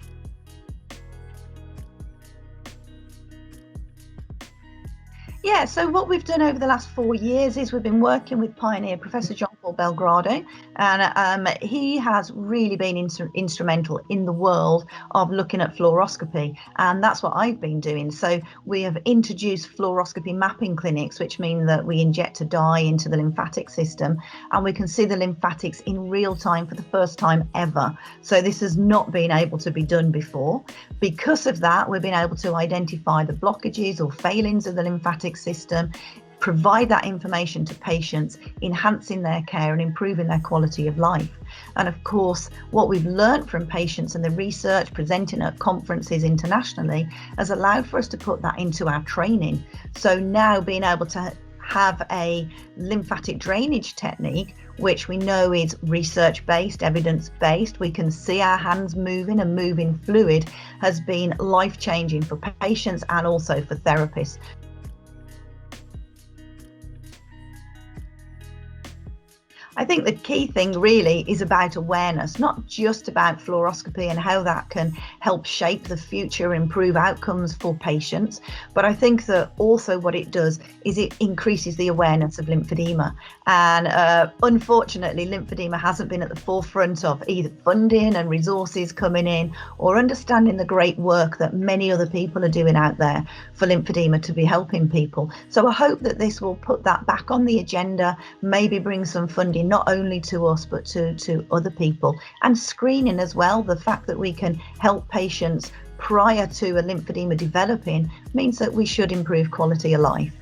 Yeah, so what we've done over the last 4 years is we've been working with pioneer Professor Jean-Paul Belgrado, and he has really been instrumental in the world of looking at fluoroscopy, and that's what I've been doing. So we have introduced fluoroscopy mapping clinics, which mean that we inject a dye into the lymphatic system and we can see the lymphatics in real time for the first time ever. So this has not been able to be done before. Because of that, we've been able to identify the blockages or failings of the lymphatic system, provide that information to patients, enhancing their care and improving their quality of life. And of course, what we've learned from patients and the research presenting at conferences internationally has allowed for us to put that into our training. So now being able to have a lymphatic drainage technique, which we know is research-based, evidence-based, we can see our hands moving and moving fluid, has been life-changing for patients and also for therapists. I think the key thing really is about awareness, not just about fluoroscopy and how that can help shape the future, improve outcomes for patients, but I think that also what it does is it increases the awareness of lymphedema. And unfortunately, lymphedema hasn't been at the forefront of either funding and resources coming in or understanding the great work that many other people are doing out there for lymphedema to be helping people. So I hope that this will put that back on the agenda, maybe bring some funding not only to us but to other people, and screening as well. The fact that we can help patients prior to a lymphedema developing means that we should improve quality of life.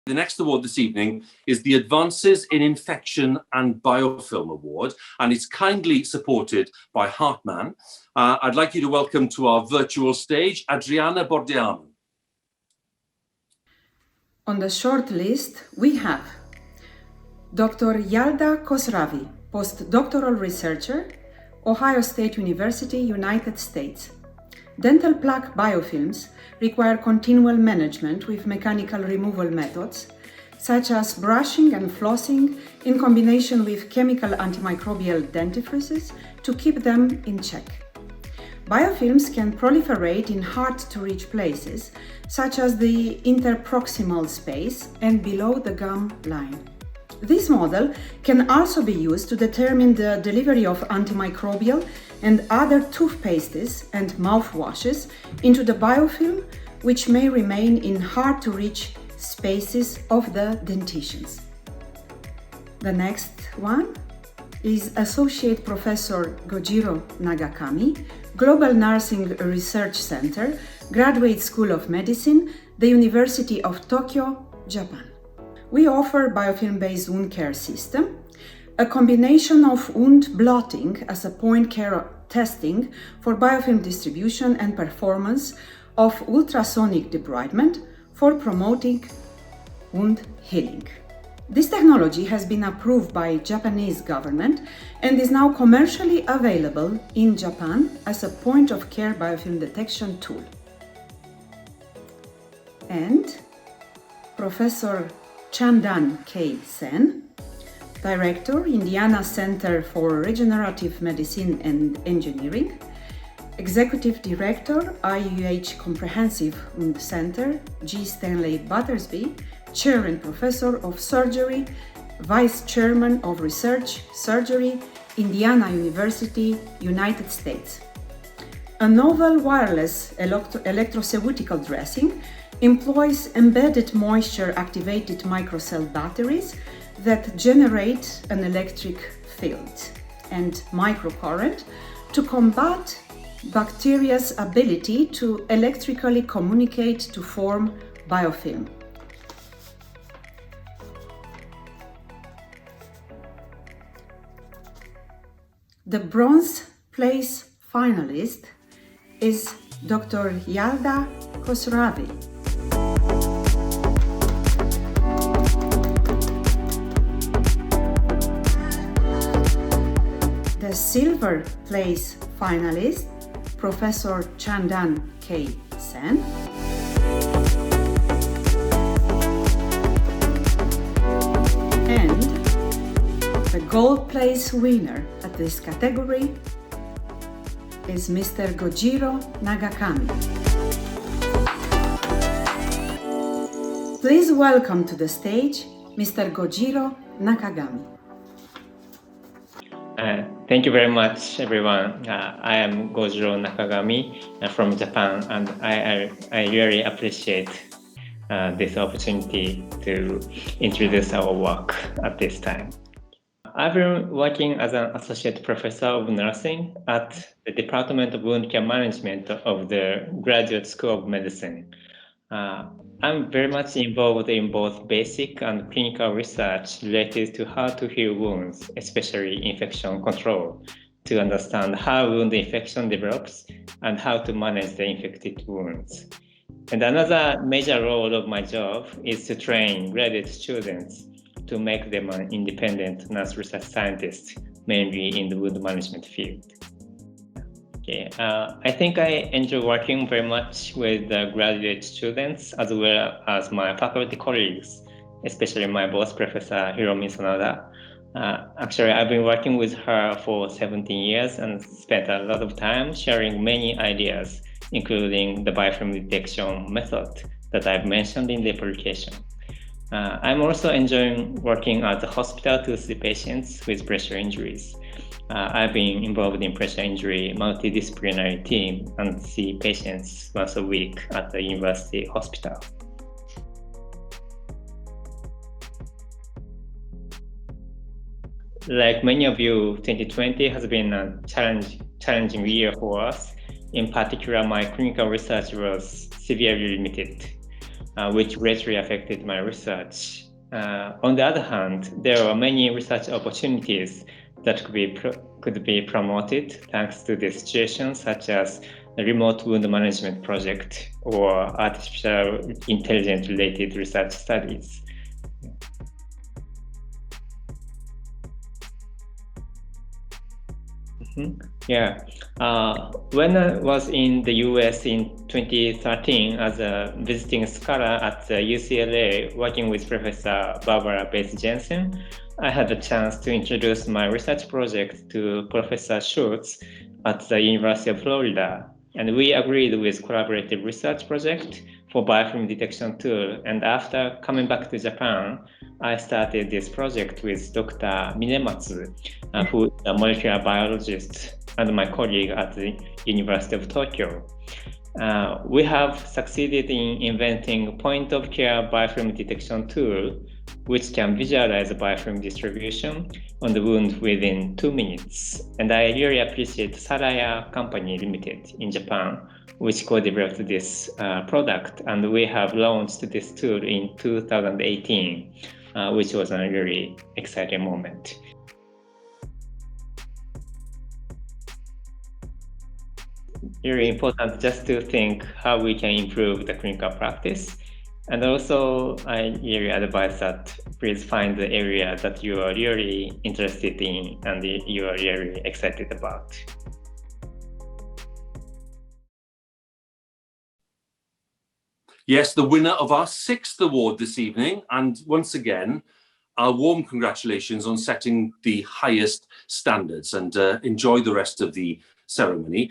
The next award this evening is the Advances in Infection and Biofilm Award, and it's kindly supported by Heartman. I'd like you to welcome to our virtual stage Adriana Bordeano. On the short list, we have Dr. Yalda Khosravi, postdoctoral researcher, Ohio State University, United States. Dental plaque biofilms require continual management with mechanical removal methods, such as brushing and flossing in combination with chemical antimicrobial dentifrices to keep them in check. Biofilms can proliferate in hard-to-reach places, such as the interproximal space and below the gum line. This model can also be used to determine the delivery of antimicrobial and other toothpastes and mouthwashes into the biofilm, which may remain in hard-to-reach spaces of the dentitions. The next one is Associate Professor Gojiro Nagakami, Global Nursing Research Center, Graduate School of Medicine, the University of Tokyo, Japan. We offer biofilm-based wound care system, a combination of wound blotting as a point care testing for biofilm distribution and performance of ultrasonic debridement for promoting wound healing. This technology has been approved by Japanese government and is now commercially available in Japan as a point-of-care biofilm detection tool. And Professor Chandan K. Sen, Director, Indiana Center for Regenerative Medicine and Engineering, Executive Director, IUH Comprehensive Wound Center, G. Stanley Battersby, Chair and Professor of Surgery, Vice Chairman of Research Surgery, Indiana University, United States. A novel wireless electroceutical dressing employs embedded moisture-activated microcell batteries that generate an electric field and microcurrent to combat bacteria's ability to electrically communicate to form biofilm. The bronze place finalist is Dr. Yalda Khosravi. The silver place finalist, Professor Chandan K. Sen. And the gold place winner at this category is Mr. Gojiro Nagakami. Please welcome to the stage Mr. Gojiro Nakagami. Thank you very much, everyone. I am Gojiro Nakagami from Japan, and I really appreciate this opportunity to introduce our work at this time. I've been working as an associate professor of nursing at the Department of Wound Care Management of the Graduate School of Medicine. I'm very much involved in both basic and clinical research related to how to heal wounds, especially infection control, to understand how wound infection develops and how to manage the infected wounds. And another major role of my job is to train graduate students to make them an independent nurse research scientist, mainly in the wound management field. Okay, I think I enjoy working very much with the graduate students as well as my faculty colleagues, especially my boss, Professor Hiromi Sonoda. Actually, I've been working with her for 17 years and spent a lot of time sharing many ideas, including the biofilm detection method that I've mentioned in the publication. I'm also enjoying working at the hospital to see patients with pressure injuries. I've been involved in pressure injury multidisciplinary team and see patients once a week at the university hospital. Like many of you, 2020 has been a challenging year for us. In particular, my clinical research was severely limited, which greatly affected my research. On the other hand, there are many research opportunities that could be promoted thanks to this situation, such as the remote wound management project or artificial intelligence related research studies. Yeah, when I was in the US in 2013 as a visiting scholar at the UCLA working with Professor Barbara Bates-Jensen, I had the chance to introduce my research project to Professor Schultz at the University of Florida. And we agreed with collaborative research project for biofilm detection tool. And after coming back to Japan, I started this project with Dr. Minematsu, who is a molecular biologist and my colleague at the University of Tokyo. We have succeeded in inventing point-of-care biofilm detection tool, which can visualize the biofilm distribution on the wound within 2 minutes. And I really appreciate Saraya Company Limited in Japan, which co-developed this product. And we have launched this tool in 2018, which was a really exciting moment. Really important just to think how we can improve the clinical practice. And also, I really advise that please find the area that you are really interested in and you are really excited about. Yes, the winner of our 6th award this evening, and once again, our warm congratulations on setting the highest standards, and enjoy the rest of the ceremony.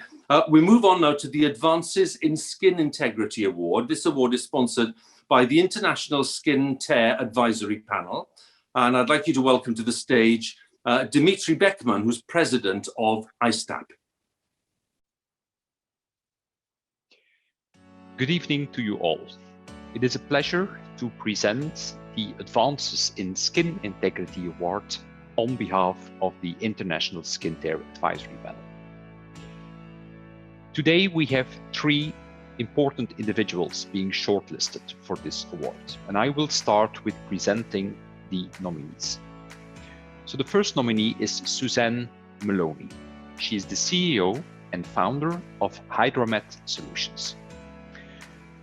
We move on now to the Advances in Skin Integrity Award. This award is sponsored by the International Skin Tear Advisory Panel. And I'd like you to welcome to the stage Dimitri Beckman, who's president of ISTAP. Good evening to you all. It is a pleasure to present the Advances in Skin Integrity Award on behalf of the International Skin Tear Advisory Panel. Today we have 3 important individuals being shortlisted for this award, and I will start with presenting the nominees. So the first nominee is Suzanne Maloney. She is the CEO and founder of Hydromet Solutions.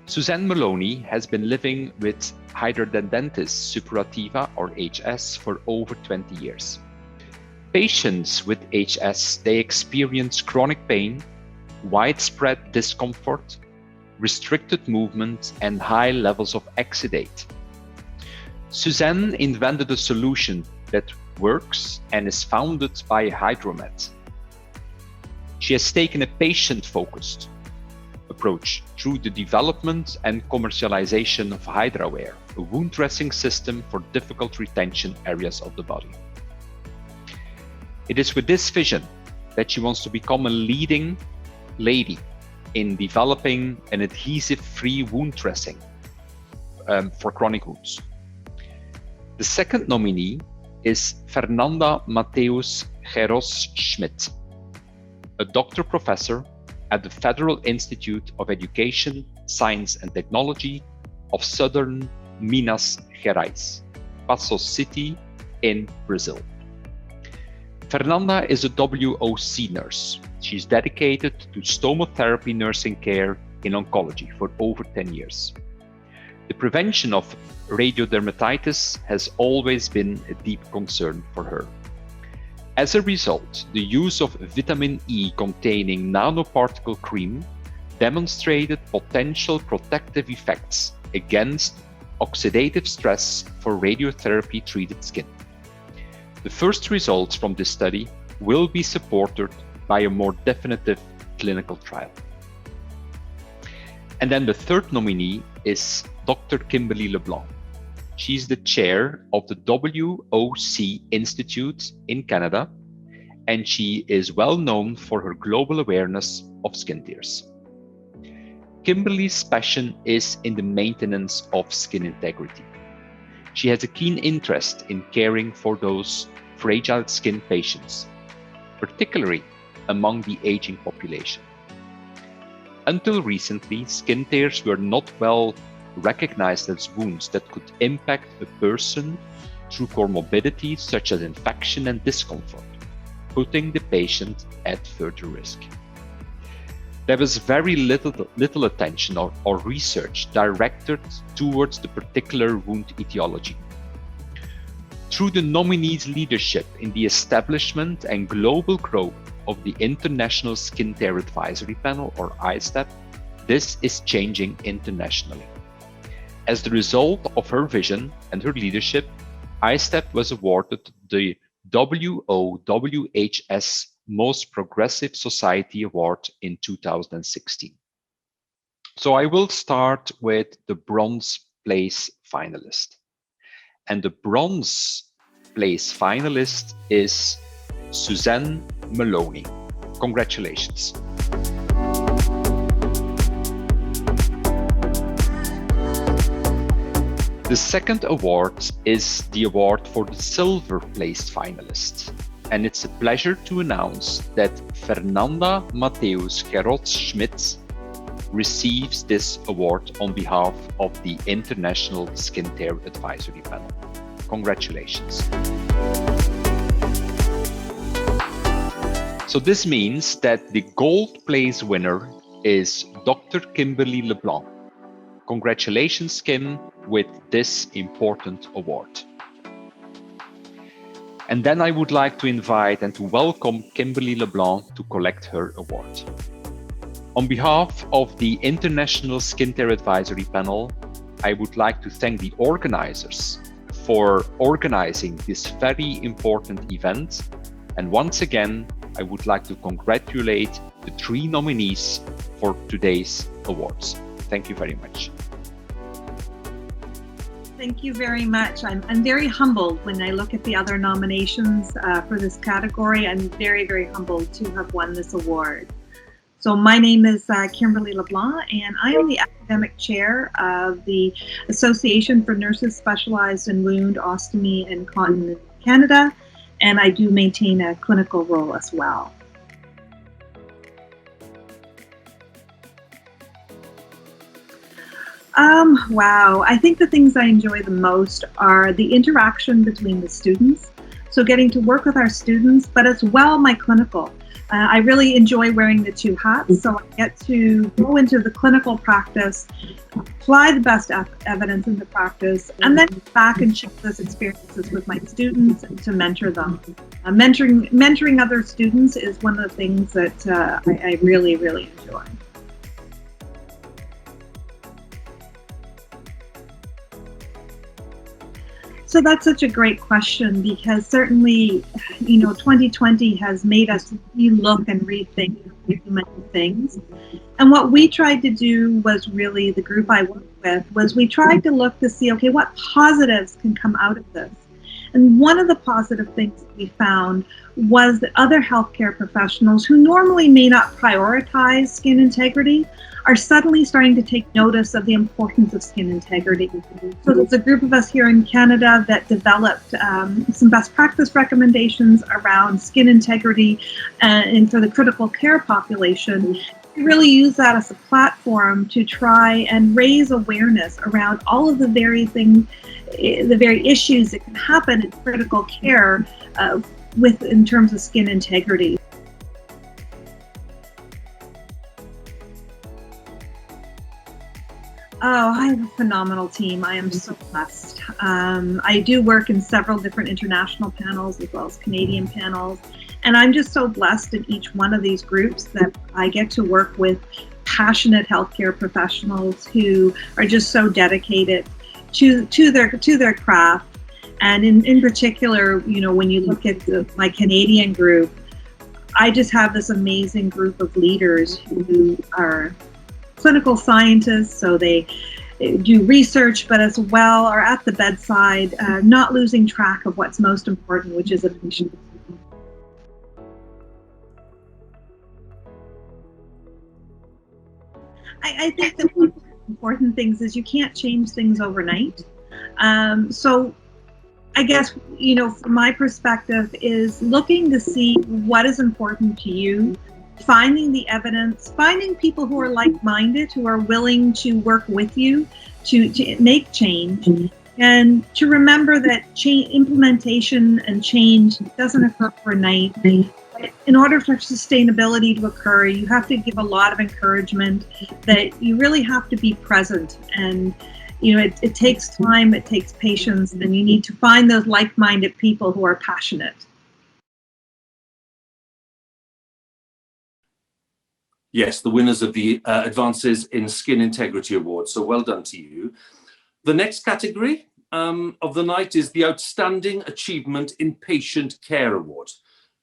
Suzanne Maloney has been living with hidradenitis suppurativa, or HS, for over 20 years. Patients with HS, they experience chronic pain, widespread discomfort, restricted movement, and high levels of exudate. Suzanne invented a solution that works and is founded by Hydromet. She has taken a patient-focused approach through the development and commercialization of HydraWare, a wound dressing system for difficult retention areas of the body. It is with this vision that she wants to become a leading lady in developing an adhesive-free wound dressing for chronic wounds. The second nominee is Fernanda Mateus Geros Schmidt, a doctor professor at the Federal Institute of Education, Science and Technology of Southern Minas Gerais, Passos City in Brazil. Fernanda is a WUWHS nurse. She's dedicated to stomotherapy nursing care in oncology for over 10 years. The prevention of radiodermatitis has always been a deep concern for her. As a result, the use of vitamin E containing nanoparticle cream demonstrated potential protective effects against oxidative stress for radiotherapy-treated skin. The first results from this study will be supported by a more definitive clinical trial. And then the third nominee is Dr. Kimberly LeBlanc. She's the chair of the WUWHS Institute in Canada, and she is well known for her global awareness of skin tears. Kimberly's passion is in the maintenance of skin integrity. She has a keen interest in caring for those fragile skin patients, particularly among the aging population. Until recently, skin tears were not well recognized as wounds that could impact a person through comorbidities such as infection and discomfort, putting the patient at further risk. There was very little attention or research directed towards the particular wound etiology. Through the nominee's leadership in the establishment and global growth of the International Skin Tear Advisory Panel, or ISTAP, this is changing internationally. As the result of her vision and her leadership, ISTAP was awarded the WUWHS Most Progressive Society Award in 2016. So I will start with the bronze place finalist. And the bronze place finalist is Suzanne Maloney. Congratulations. The second award is the award for the silver place finalist. And it's a pleasure to announce that Fernanda Mateus Gerotz-Schmidt receives this award on behalf of the International Skin Tear Advisory Panel. Congratulations. So this means that the gold place winner is Dr. Kimberly LeBlanc. Congratulations, Kim, with this important award. And then I would like to invite and to welcome Kimberly LeBlanc to collect her award. On behalf of the International Skin Tear Advisory Panel, I would like to thank the organizers for organizing this very important event. And once again, I would like to congratulate the 3 nominees for today's awards. Thank you very much. Thank you very much. I'm very humbled when I look at the other nominations for this category. I'm very, very humbled to have won this award. So my name is Kimberly LeBlanc, and I am the academic chair of the Association for Nurses Specialized in Wound, Ostomy, and Continence Canada, and I do maintain a clinical role as well. Wow, I think the things I enjoy the most are the interaction between the students. So getting to work with our students, but as well my clinical. I really enjoy wearing the 2 hats, so I get to go into the clinical practice, apply the best evidence in the practice, and then get back and share those experiences with my students to mentor them. Mentoring other students is one of the things that I really, really enjoy. So that's such a great question, because certainly, 2020 has made us relook and rethink many things. And what we tried to do was really, the group I work with, was we tried to look to see, okay, what positives can come out of this? And one of the positive things that we found was that other healthcare professionals who normally may not prioritize skin integrity are suddenly starting to take notice of the importance of skin integrity. So there's a group of us here in Canada that developed some best practice recommendations around skin integrity and for the critical care population. We really use that as a platform to try and raise awareness around all of the very issues that can happen in critical care in terms of skin integrity. Oh, I have a phenomenal team. I am so blessed. I do work in several different international panels as well as Canadian panels. And I'm just so blessed in each one of these groups that I get to work with passionate healthcare professionals who are just so dedicated to their craft. And in particular, when you look at my Canadian group, I just have this amazing group of leaders who are clinical scientists, so they do research, but as well are at the bedside, not losing track of what's most important, which is a patient. I think that one of the important things is you can't change things overnight. So I guess, from my perspective, is looking to see what is important to you, finding the evidence, finding people who are like-minded, who are willing to work with you to make change, and to remember that implementation and change doesn't occur overnight. In order for sustainability to occur, you have to give a lot of encouragement, that you really have to be present, and it takes time, it takes patience, and you need to find those like-minded people who are passionate. Yes, the winners of the Advances in Skin Integrity Award. So well done to you. The next category of the night is the Outstanding Achievement in Patient Care Award.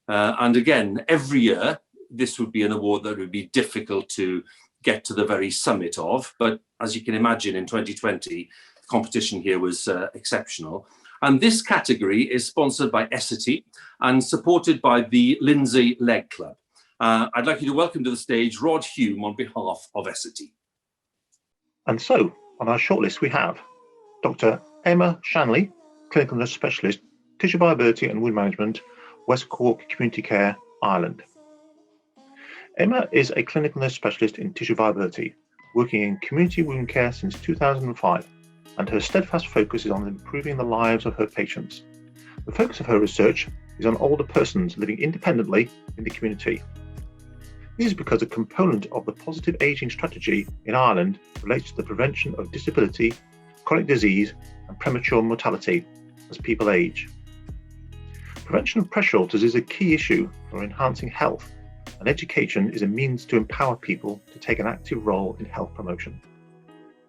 And again, every year, this would be an award that would be difficult to get to the very summit of. But as you can imagine, in 2020, the competition here was exceptional. And this category is sponsored by Essity and supported by the Lindsay Leg Club. I'd like you to welcome to the stage Rod Hume on behalf of Essity. And so, on our shortlist, we have Dr. Emma Shanley, Clinical Nurse Specialist, Tissue Viability and Wound Management, West Cork Community Care, Ireland. Emma is a clinical nurse specialist in tissue viability, working in community wound care since 2005, and her steadfast focus is on improving the lives of her patients. The focus of her research is on older persons living independently in the community. This is because a component of the positive ageing strategy in Ireland relates to the prevention of disability, chronic disease, and premature mortality as people age. Prevention of pressure ulcers is a key issue for enhancing health, and education is a means to empower people to take an active role in health promotion.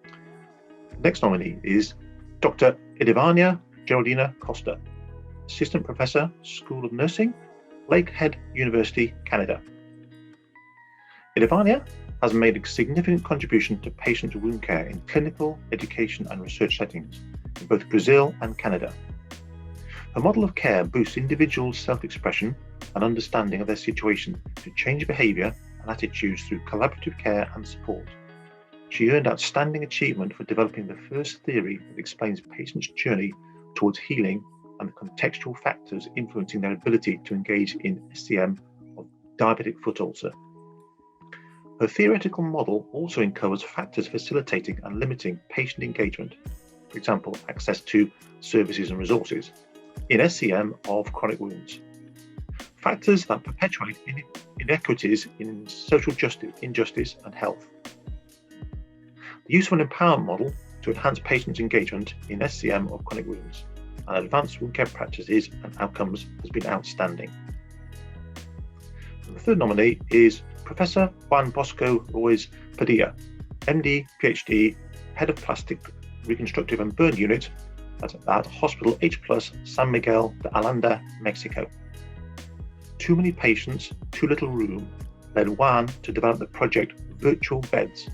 The next nominee is Dr. Edivania Geraldina Costa, Assistant Professor, School of Nursing, Lakehead University, Canada. Edivania has made a significant contribution to patient wound care in clinical, education and research settings in both Brazil and Canada. Her model of care boosts individuals' self-expression and understanding of their situation to change behaviour and attitudes through collaborative care and support. She earned outstanding achievement for developing the first theory that explains patients' journey towards healing and the contextual factors influencing their ability to engage in SCM of diabetic foot ulcer. Her theoretical model also uncovers factors facilitating and limiting patient engagement, for example, access to services and resources, in SCM of chronic wounds. Factors that perpetuate inequities in social injustice and health. The use of an empowerment model to enhance patients' engagement in SCM of chronic wounds and advanced wound care practices and outcomes has been outstanding. And the third nominee is Professor Juan Bosco Ruiz Padilla, MD, PhD, Head of Plastic Reconstructive and Burn Unit at Hospital H+ San Miguel de Allende, Mexico. Too many patients, too little room led Juan to develop the project Virtual Beds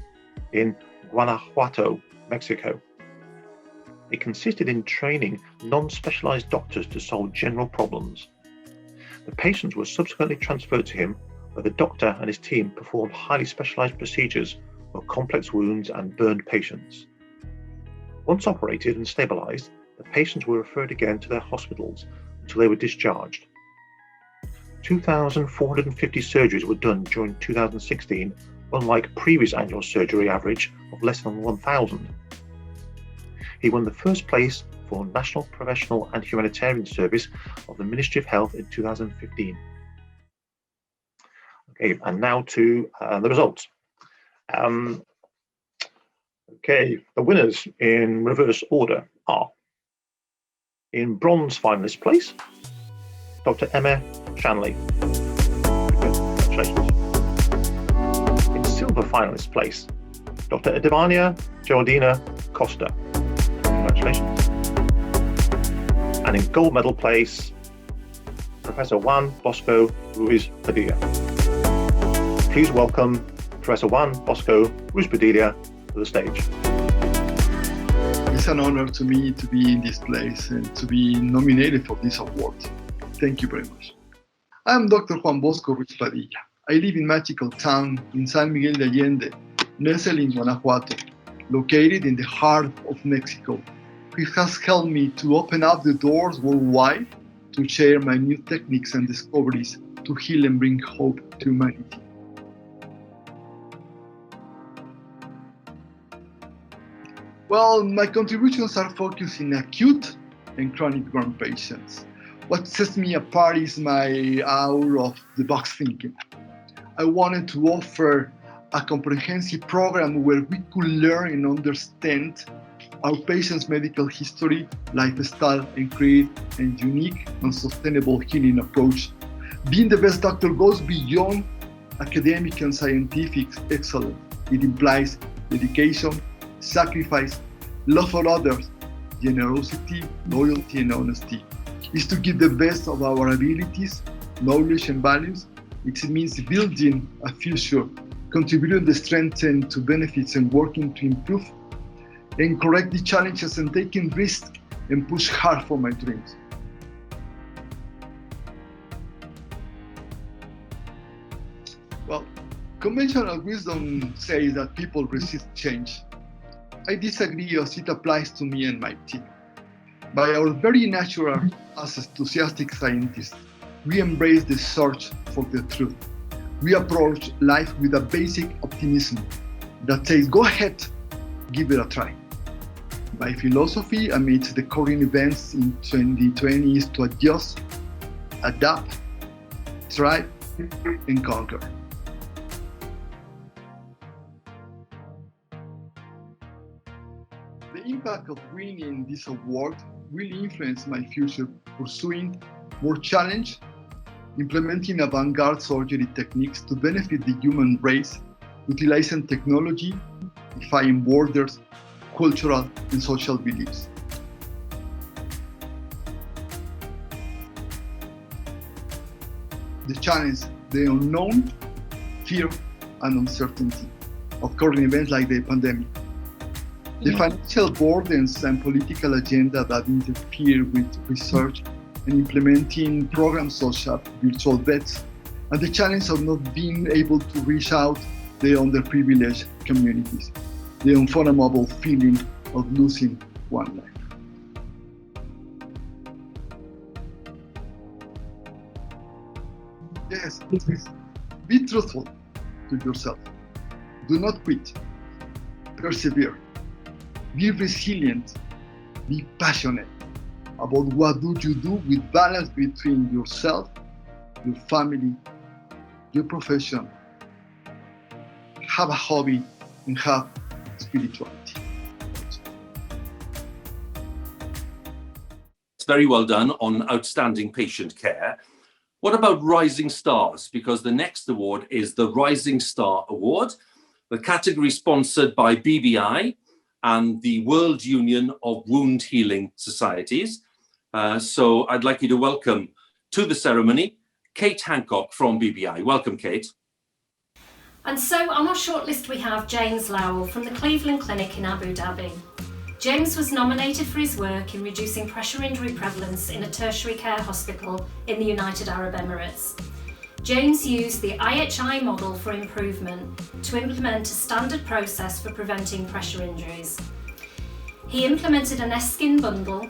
in Guanajuato, Mexico. It consisted in training non-specialized doctors to solve general problems. The patients were subsequently transferred to him, where the doctor and his team performed highly specialized procedures for complex wounds and burned patients. Once operated and stabilized, the patients were referred again to their hospitals until they were discharged. 2,450 surgeries were done during 2016, unlike previous annual surgery average of less than 1,000. He won the first place for National Professional and Humanitarian Service of the Ministry of Health in 2015. Okay, and now to the results. Okay, the winners in reverse order are: in bronze finalist place, Dr. Emma Shanley. Congratulations. In silver finalist place, Dr. Edivania Geraldina Costa. Congratulations. Congratulations. And in gold medal place, Professor Juan Bosco Ruiz Padilla. Please welcome Professor Juan Bosco Ruiz Padilla to the stage. It's an honor to me to be in this place and to be nominated for this award. Thank you very much. I'm Dr. Juan Bosco Ruiz Padilla. I live in magical town in San Miguel de Allende, nestled in Guanajuato, located in the heart of Mexico. It has helped me to open up the doors worldwide to share my new techniques and discoveries to heal and bring hope to humanity. Well, my contributions are focused in acute and chronic burn patients. What sets me apart is my out-of-the-box thinking. I wanted to offer a comprehensive program where we could learn and understand our patients' medical history, lifestyle, and create a unique and sustainable healing approach. Being the best doctor goes beyond academic and scientific excellence. It implies dedication, sacrifice, love for others, generosity, loyalty, and honesty. It's to give the best of our abilities, knowledge, and values. It means building a future, contributing the strength and to benefits and working to improve and correct the challenges and taking risks and push hard for my dreams. Well, conventional wisdom says that people resist change. I disagree as it applies to me and my team. By our very natural as enthusiastic scientists, we embrace the search for the truth. We approach life with a basic optimism that says, go ahead, give it a try. My philosophy amidst the current events in 2020 is to adjust, adapt, try, and conquer. The impact of winning this award will influence my future pursuing more challenge, implementing avant-garde surgery techniques to benefit the human race, utilizing technology, defying borders, cultural and social beliefs. The challenge, the unknown, fear, and uncertainty of current events like the pandemic. The financial burdens and political agenda that interfere with research and implementing programs such as virtual vets, and the challenge of not being able to reach out the underprivileged communities, the unfathomable feeling of losing one life. Yes, be truthful to yourself. Do not quit. Persevere. Be resilient. Be passionate about what do you do with balance between yourself, your family, your profession. Have a hobby and have spirituality. It's very well done on outstanding patient care. What about Rising Stars? Because the next award is the Rising Star Award, the category sponsored by BBI and the World Union of Wound Healing Societies. So I'd like you to welcome to the ceremony, Kate Hancock from BBI. Welcome, Kate. And so on our shortlist we have James Lowell from the Cleveland Clinic in Abu Dhabi. James was nominated for his work in reducing pressure injury prevalence in a tertiary care hospital in the United Arab Emirates. James used the IHI model for improvement to implement a standard process for preventing pressure injuries. He implemented an S-skin bundle,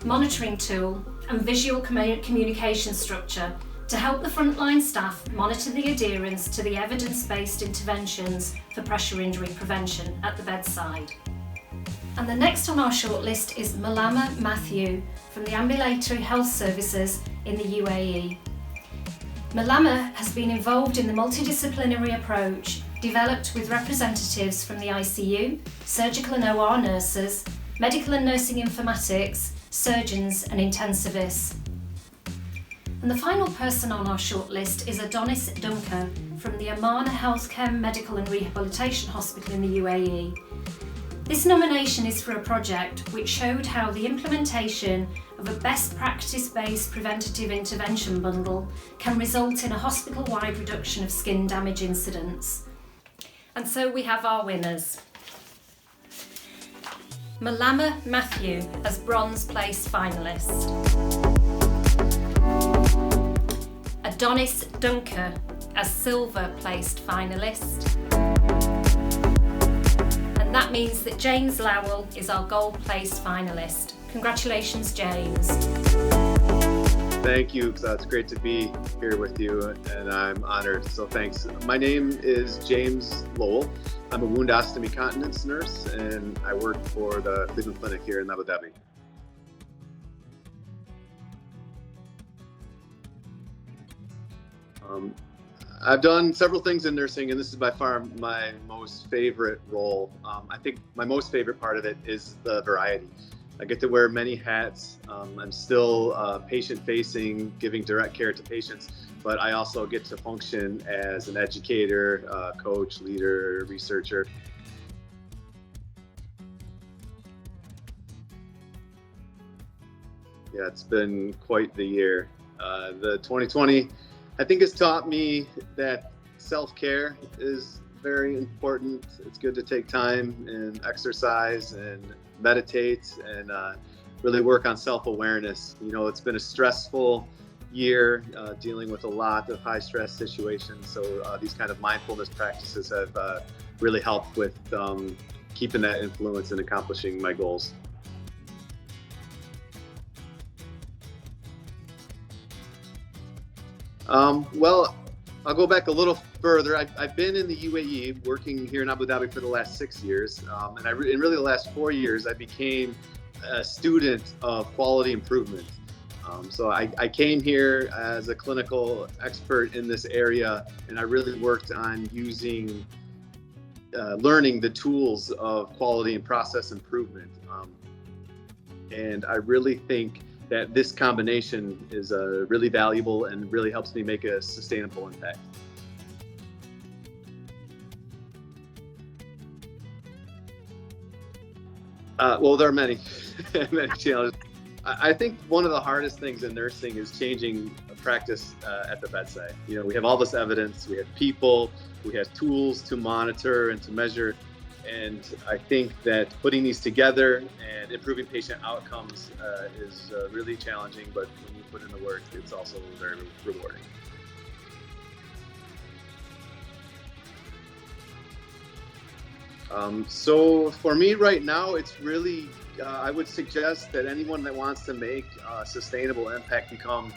monitoring tool and visual communication structure to help the frontline staff monitor the adherence to the evidence-based interventions for pressure injury prevention at the bedside. And the next on our shortlist is Malama Matthew from the Ambulatory Health Services in the UAE. Malama has been involved in the multidisciplinary approach developed with representatives from the ICU, surgical and OR nurses, medical and nursing informatics, surgeons and intensivists. And the final person on our shortlist is Adonis Dunker from the Amana Healthcare Medical and Rehabilitation Hospital in the UAE. This nomination is for a project which showed how the implementation of a best practice-based preventative intervention bundle can result in a hospital-wide reduction of skin damage incidents. And so we have our winners. Malama Matthew as bronze place finalist. Adonis Dunker as silver placed finalist. And that means that James Lowell is our gold placed finalist. Congratulations, James. Thank you. It's great to be here with you, and I'm honored. So thanks. My name is James Lowell. I'm a wound ostomy continence nurse, and I work for the Cleveland Clinic here in Abu Dhabi. I've done several things in nursing, and this is by far my most favorite role. I think my most favorite part of it is the variety. I get to wear many hats. I'm still patient-facing, giving direct care to patients, but I also get to function as an educator, coach, leader, researcher. Yeah, it's been quite the year. The 2020, I think, has taught me that self-care is very important. It's good to take time and exercise and meditate and really work on self-awareness. You know, it's been a stressful year dealing with a lot of high stress situations. So these kind of mindfulness practices have really helped with keeping that influence and accomplishing my goals. Well, I'll go back a little further. I've been in the UAE working here in Abu Dhabi for the last 6 years. And in really the last 4 years, I became a student of quality improvement. So I came here as a clinical expert in this area, and I really worked on using, learning the tools of quality and process improvement. And I really think that this combination is really valuable and really helps me make a sustainable impact. Well, there are many, many challenges. I think one of the hardest things in nursing is changing practice at the bedside. You know, we have all this evidence, we have people, we have tools to monitor and to measure. And I think that putting these together and improving patient outcomes is really challenging, but when you put in the work, it's also very rewarding. So for me right now, it's really, I would suggest that anyone that wants to make a sustainable impact become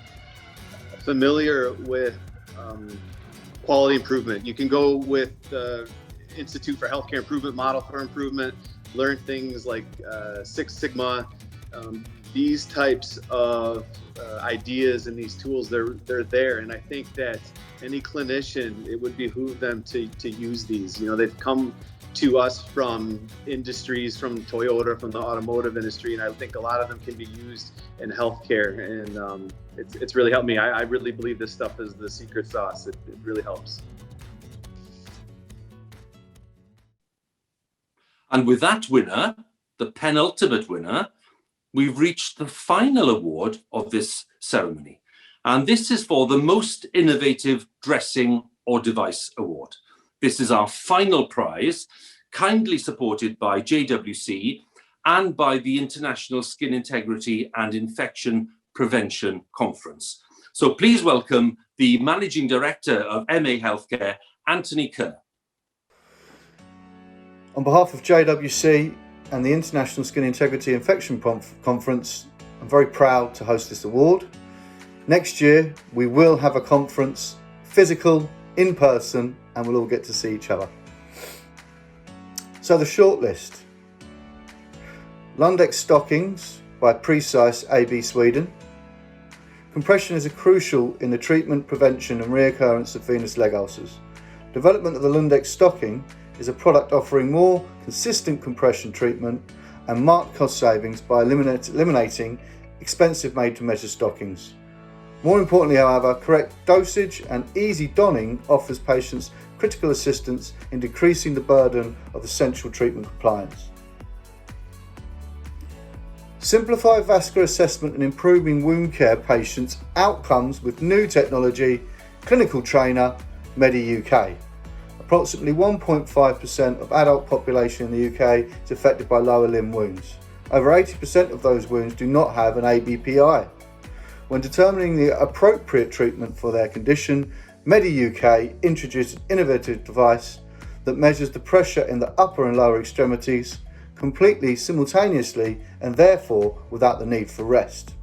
familiar with quality improvement. You can go with the Institute for Healthcare Improvement Model for Improvement, learn things like Six Sigma. These types of ideas and these tools, they're there. And I think that any clinician, it would behoove them to use these. You know, they've come to us from industries, from Toyota, from the automotive industry, and I think a lot of them can be used in healthcare. And it's really helped me. I really believe this stuff is the secret sauce. It really helps. And with that winner, the penultimate winner, we've reached the final award of this ceremony. And this is for the Most Innovative Dressing or Device Award. This is our final prize, kindly supported by JWC and by the International Skin Integrity and Infection Prevention Conference. So please welcome the Managing Director of MA Healthcare, Anthony Kerr. On behalf of JWC and the International Skin Integrity Infection Conference, I'm very proud to host this award. Next year, we will have a conference, physical, in person, and we'll all get to see each other. So the shortlist. Lundex stockings by Precise AB Sweden. Compression is crucial in the treatment, prevention and reoccurrence of venous leg ulcers. Development of the Lundex stocking is a product offering more consistent compression treatment and marked cost savings by eliminating expensive made-to-measure stockings. More importantly, however, correct dosage and easy donning offers patients critical assistance in decreasing the burden of essential treatment compliance. Simplify vascular assessment and improving wound care patients' outcomes with new technology, clinical trainer, Medi UK. Approximately 1.5% of adult population in the UK is affected by lower limb wounds. Over 80% of those wounds do not have an ABPI. When determining the appropriate treatment for their condition, Medi UK introduced an innovative device that measures the pressure in the upper and lower extremities completely simultaneously and therefore without the need for rest.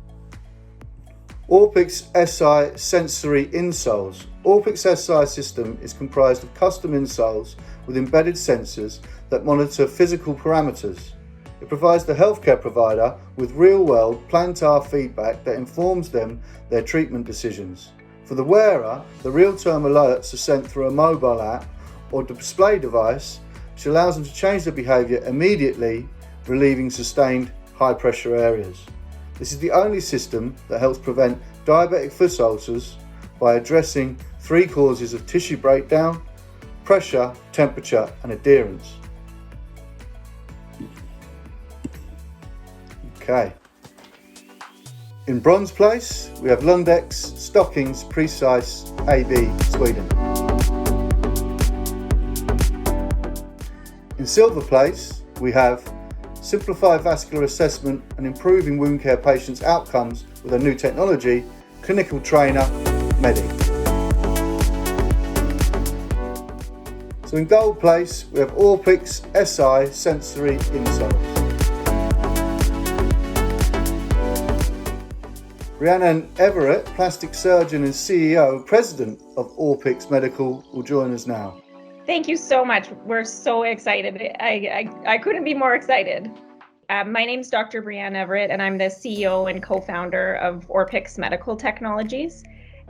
Orpix SI sensory insoles. Orpix SI system is comprised of custom insoles with embedded sensors that monitor physical parameters. It provides the healthcare provider with real-world plantar feedback that informs them their treatment decisions. For the wearer, the real-time alerts are sent through a mobile app or display device, which allows them to change their behaviour immediately, relieving sustained high-pressure areas. This is the only system that helps prevent diabetic foot ulcers by addressing 3 causes of tissue breakdown: pressure, temperature and adherence. Okay. In bronze place, we have Lundex Stockings Precise AB, Sweden. In silver place, we have Simplify Vascular Assessment and Improving Wound Care Patients' Outcomes with a New Technology, Clinical Trainer, Medi. So in gold place, we have Orpix SI Sensory Insoles. Rhiannon Everett, plastic surgeon and CEO, president of Orpix Medical, will join us now. Thank you so much. We're so excited. I couldn't be more excited. My name's Dr. Brianne Everett, and I'm the CEO and co-founder of Orpix Medical Technologies.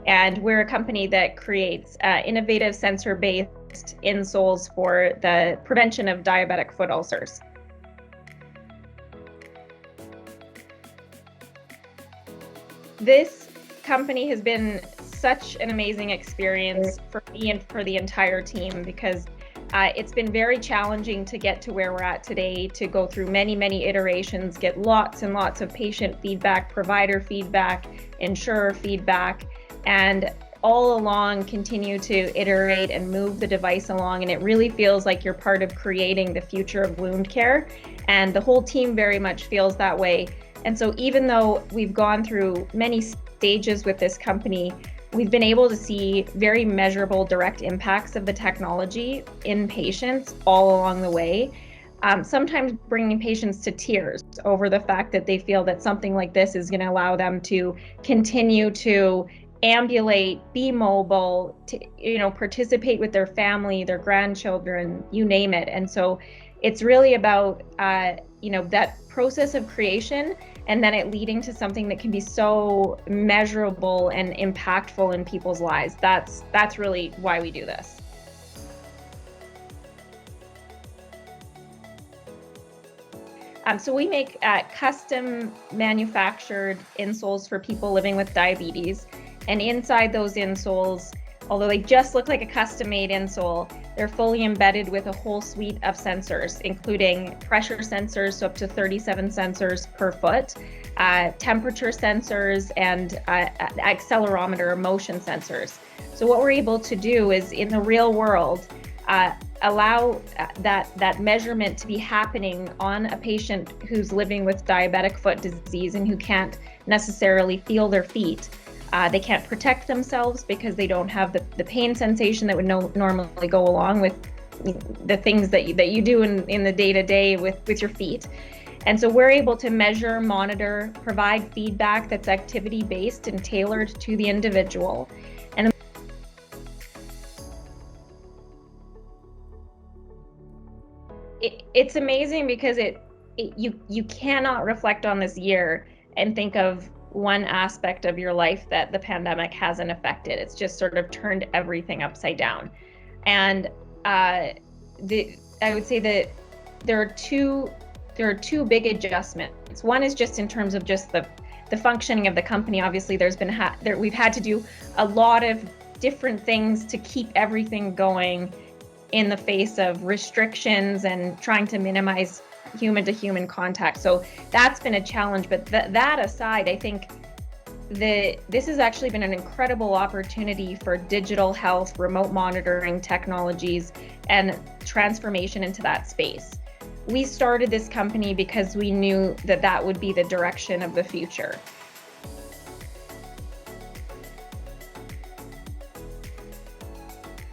And we're a company that creates innovative sensor-based insoles for the prevention of diabetic foot ulcers. This company has been such an amazing experience for me and for the entire team, because it's been very challenging to get to where we're at today, to go through many iterations, get lots and lots of patient feedback, provider feedback, insurer feedback, and all along continue to iterate and move the device along. And it really feels like you're part of creating the future of wound care, and the whole team very much feels that way. And so even though we've gone through many stages with this company, we've been able to see very measurable direct impacts of the technology in patients all along the way, sometimes bringing patients to tears over the fact that they feel that something like this is going to allow them to continue to ambulate, be mobile, to, participate with their family, their grandchildren, you name it. And so it's really about, that process of creation, and then it leading to something that can be so measurable and impactful in people's lives. That's really why we do this. So we make custom manufactured insoles for people living with diabetes. And inside those insoles, although they just look like a custom-made insole, they're fully embedded with a whole suite of sensors, including pressure sensors, so up to 37 sensors per foot, temperature sensors, and accelerometer or motion sensors. So what we're able to do is, in the real world, allow that measurement to be happening on a patient who's living with diabetic foot disease and who can't necessarily feel their feet. They can't protect themselves because they don't have the pain sensation that would normally go along with the things that you do in the day-to-day with your feet. And so we're able to measure, monitor, provide feedback that's activity-based and tailored to the individual. And it's amazing because you cannot reflect on this year and think of one aspect of your life that the pandemic hasn't affected. It's just sort of turned everything upside down. And I would say that there are two big adjustments. One is just in terms of just the functioning of the company. Obviously, we've had to do a lot of different things to keep everything going in the face of restrictions and trying to minimize human-to-human contact. So that's been a challenge. But that aside, I think this has actually been an incredible opportunity for digital health, remote monitoring technologies, and transformation into that space. We started this company because we knew that would be the direction of the future.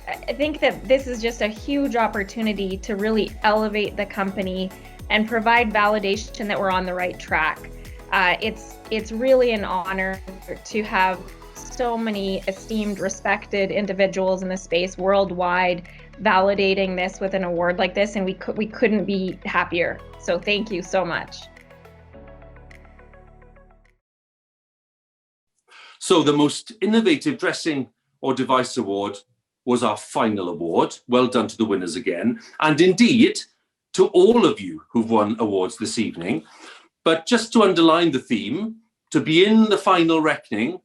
I think that this is just a huge opportunity to really elevate the company and provide validation that we're on the right track. It's really an honor to have so many esteemed, respected individuals in the space worldwide validating this with an award like this, and we couldn't be happier. So thank you so much. So the most innovative dressing or device award was our final award. Well done to the winners again, and indeed to all of you who've won awards this evening. But just to underline the theme, to be in the final reckoning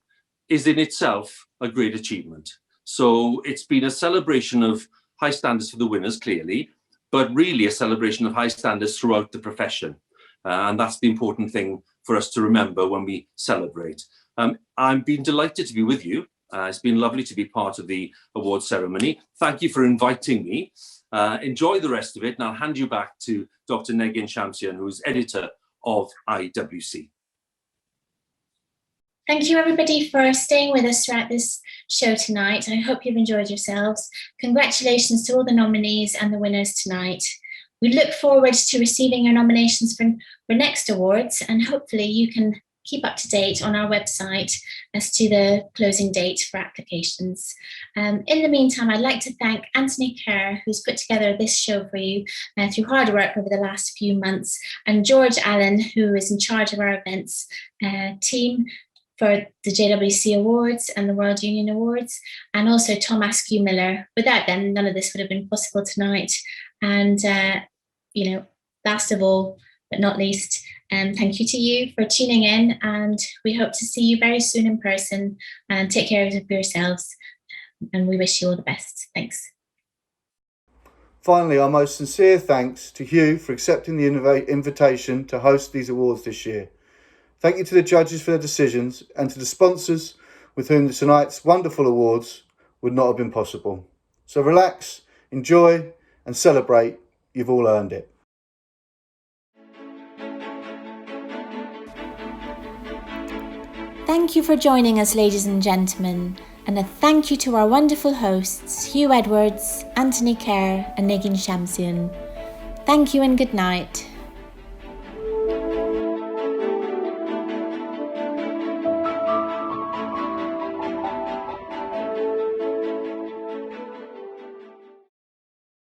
is in itself a great achievement. So it's been a celebration of high standards for the winners, clearly, but really a celebration of high standards throughout the profession. And that's the important thing for us to remember when we celebrate. I've been delighted to be with you. It's been lovely to be part of the award ceremony. Thank you for inviting me. Enjoy the rest of it, and I'll hand you back to Dr. Negin Shamsian, who's editor of IWC. Thank you everybody for staying with us throughout this show tonight. I hope you've enjoyed yourselves. Congratulations to all the nominees and the winners tonight. We look forward to receiving your nominations for next awards, and hopefully you can keep up to date on our website as to the closing date for applications. In the meantime, I'd like to thank Anthony Kerr, who's put together this show for you through hard work over the last few months, and George Allen, who is in charge of our events team for the JWC Awards and the World Union Awards, and also Tom Askew Miller. Without them, none of this would have been possible tonight. And, last of all, but not least, thank you to you for tuning in, and we hope to see you very soon in person, and take care of yourselves, and we wish you all the best. Thanks. Finally, our most sincere thanks to Hugh for accepting the invitation to host these awards this year. Thank you to the judges for their decisions, and to the sponsors with whom tonight's wonderful awards would not have been possible. So relax, enjoy, and celebrate. You've all earned it. Thank you for joining us, ladies and gentlemen, and a thank you to our wonderful hosts, Hugh Edwards, Anthony Kerr, and Negin Shamsian. Thank you and good night.